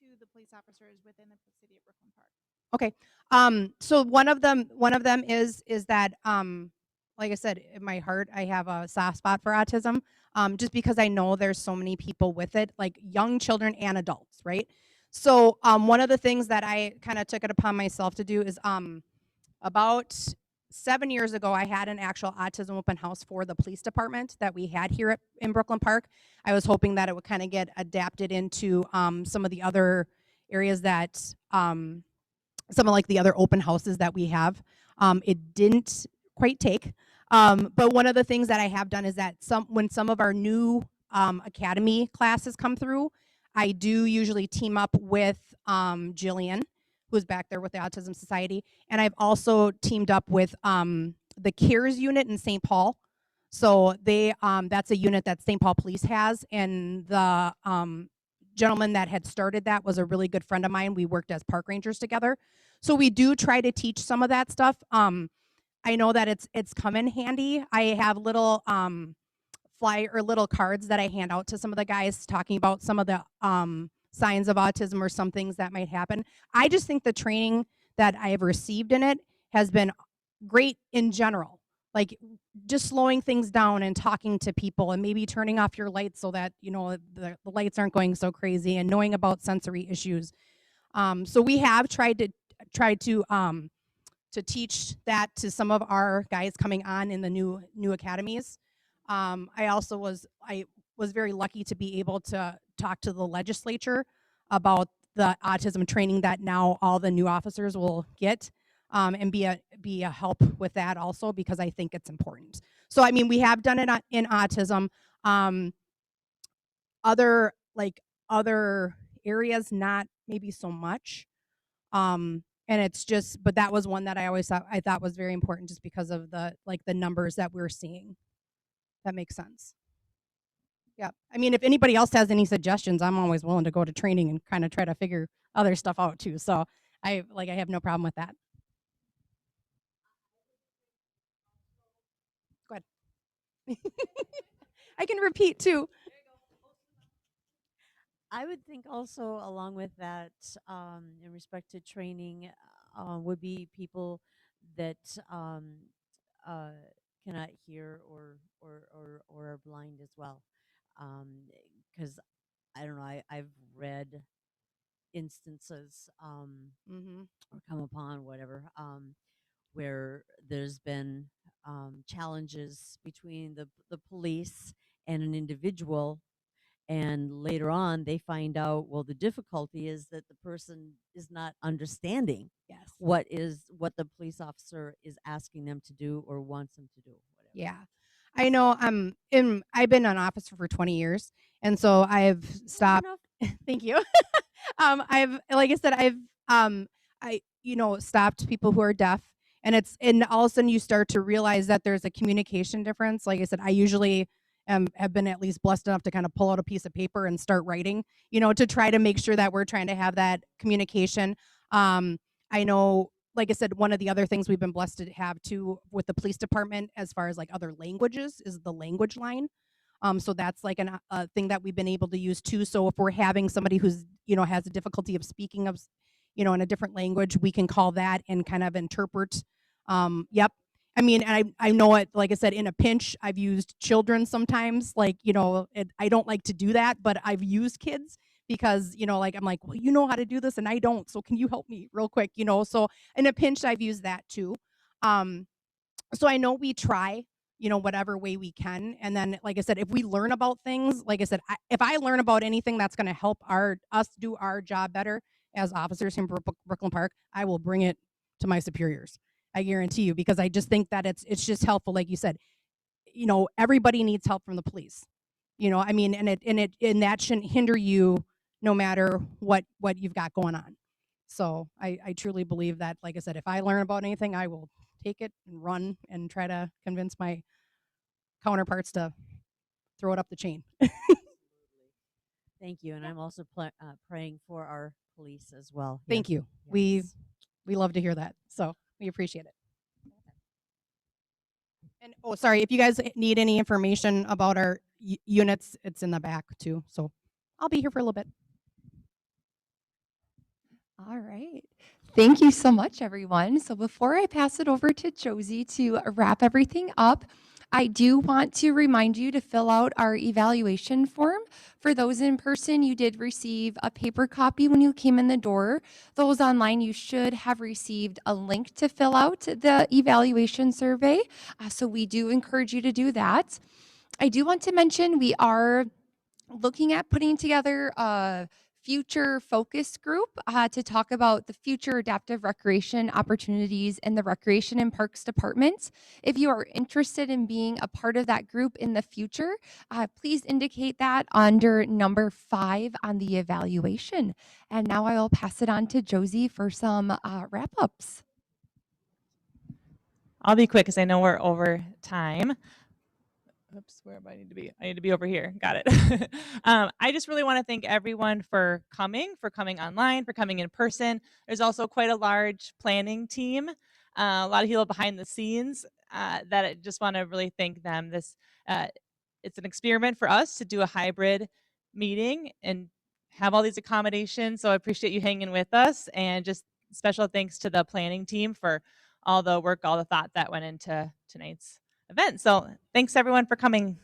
to the police officers within the city of Brooklyn Park? Okay. So one of them is that like I said, in my heart I have a soft spot for autism. Just because I know there's so many people with it, like young children and adults, right? So one of the things that I kind of took it upon myself to do is about 7 years ago, I had an actual autism open house for the police department that we had here in Brooklyn Park. I was hoping that it would kind of get adapted into some of the other areas that some of like the other open houses that we have. It didn't quite take. But one of the things that I have done is that when some of our new academy classes come through, I do usually team up with Jillian, who's back there with the Autism Society. And I've also teamed up with the CARES unit in St. Paul. So that's a unit that St. Paul Police has. And the gentleman that had started that was a really good friend of mine. We worked as park rangers together. So we do try to teach some of that stuff. I know that it's come in handy. I have little little cards that I hand out to some of the guys talking about some of the signs of autism or some things that might happen. I just think the training that I have received in it has been great in general. Like just slowing things down and talking to people and maybe turning off your lights so that the lights aren't going so crazy, and knowing about sensory issues. So we have tried to teach that to some of our guys coming on in the new academies. I also was very lucky to be able to talk to the legislature about the autism training that now all the new officers will get. and be a help with that also, because I think it's important. So I mean, we have done it in autism. Other areas, not maybe so much. And it's just, but that was one that I thought was very important, just because of the numbers that we're seeing. That makes sense. Yeah. I mean, if anybody else has any suggestions, I'm always willing to go to training and kind of try to figure other stuff out too. So I have no problem with that. Go ahead. I can repeat too. I would think also along with that, in respect to training, would be people that uh, cannot hear or are blind as well. Because I don't know, I've read instances or come upon whatever where there's been challenges between the police and an individual, and later on they find out, well, the difficulty is that the person is not understanding what the police officer is asking them to do or wants them to do. Yeah. I know I've been an officer for 20 years, and so I've stopped. Thank you. I've, like I said, I stopped people who are deaf, and all of a sudden you start to realize that there's a communication difference. Like I said, I usually have been at least blessed enough to kind of pull out a piece of paper and start writing, to try to make sure that we're trying to have that communication. I know, like I said, one of the other things we've been blessed to have too with the police department, as far as like other languages, is the language line. So that's like a thing that we've been able to use too. So if we're having somebody who's, has a difficulty of speaking of, in a different language, we can call that and kind of interpret. Yep. I mean, and I know it, like I said, in a pinch, I've used children sometimes, like, I don't like to do that, but I've used kids because, like, I'm like, well, you know how to do this and I don't, so can you help me real quick, so in a pinch, I've used that too. So I know we try, whatever way we can. And then, like I said, if we learn about things, like I said, if I learn about anything that's going to help us do our job better as officers in Brooklyn Park, I will bring it to my superiors. I guarantee you, because I just think that it's just helpful. Like you said, everybody needs help from the police. I mean, and that shouldn't hinder you no matter what you've got going on. So I truly believe that, like I said, if I learn about anything, I will take it and run and try to convince my counterparts to throw it up the chain. Thank you, and I'm also praying for our police as well. Thank you. Yes. We love to hear that, so we appreciate it. And sorry, if you guys need any information about our units, it's in the back too. So I'll be here for a little bit. All right. Thank you so much, everyone. So before I pass it over to Josie to wrap everything up, I do want to remind you to fill out our evaluation form. For those in person, you did receive a paper copy when you came in the door. Those online, you should have received a link to fill out the evaluation survey. So we do encourage you to do that. I do want to mention we are looking at putting together a future focus group to talk about the future adaptive recreation opportunities in the Recreation and Parks Department. If you are interested in being a part of that group in the future, please indicate that under number 5 on the evaluation. And now I will pass it on to Josie for some wrap-ups. I'll be quick because I know we're over time. Oops, where do I need to be? I need to be over here. Got it. I just really want to thank everyone for coming online, for coming in person. There's also quite a large planning team, a lot of people behind the scenes that I just want to really thank them. It's an experiment for us to do a hybrid meeting and have all these accommodations. So I appreciate you hanging with us, and just special thanks to the planning team for all the work, all the thought that went into tonight's event. So thanks everyone for coming.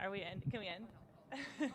Are we end? Can we end?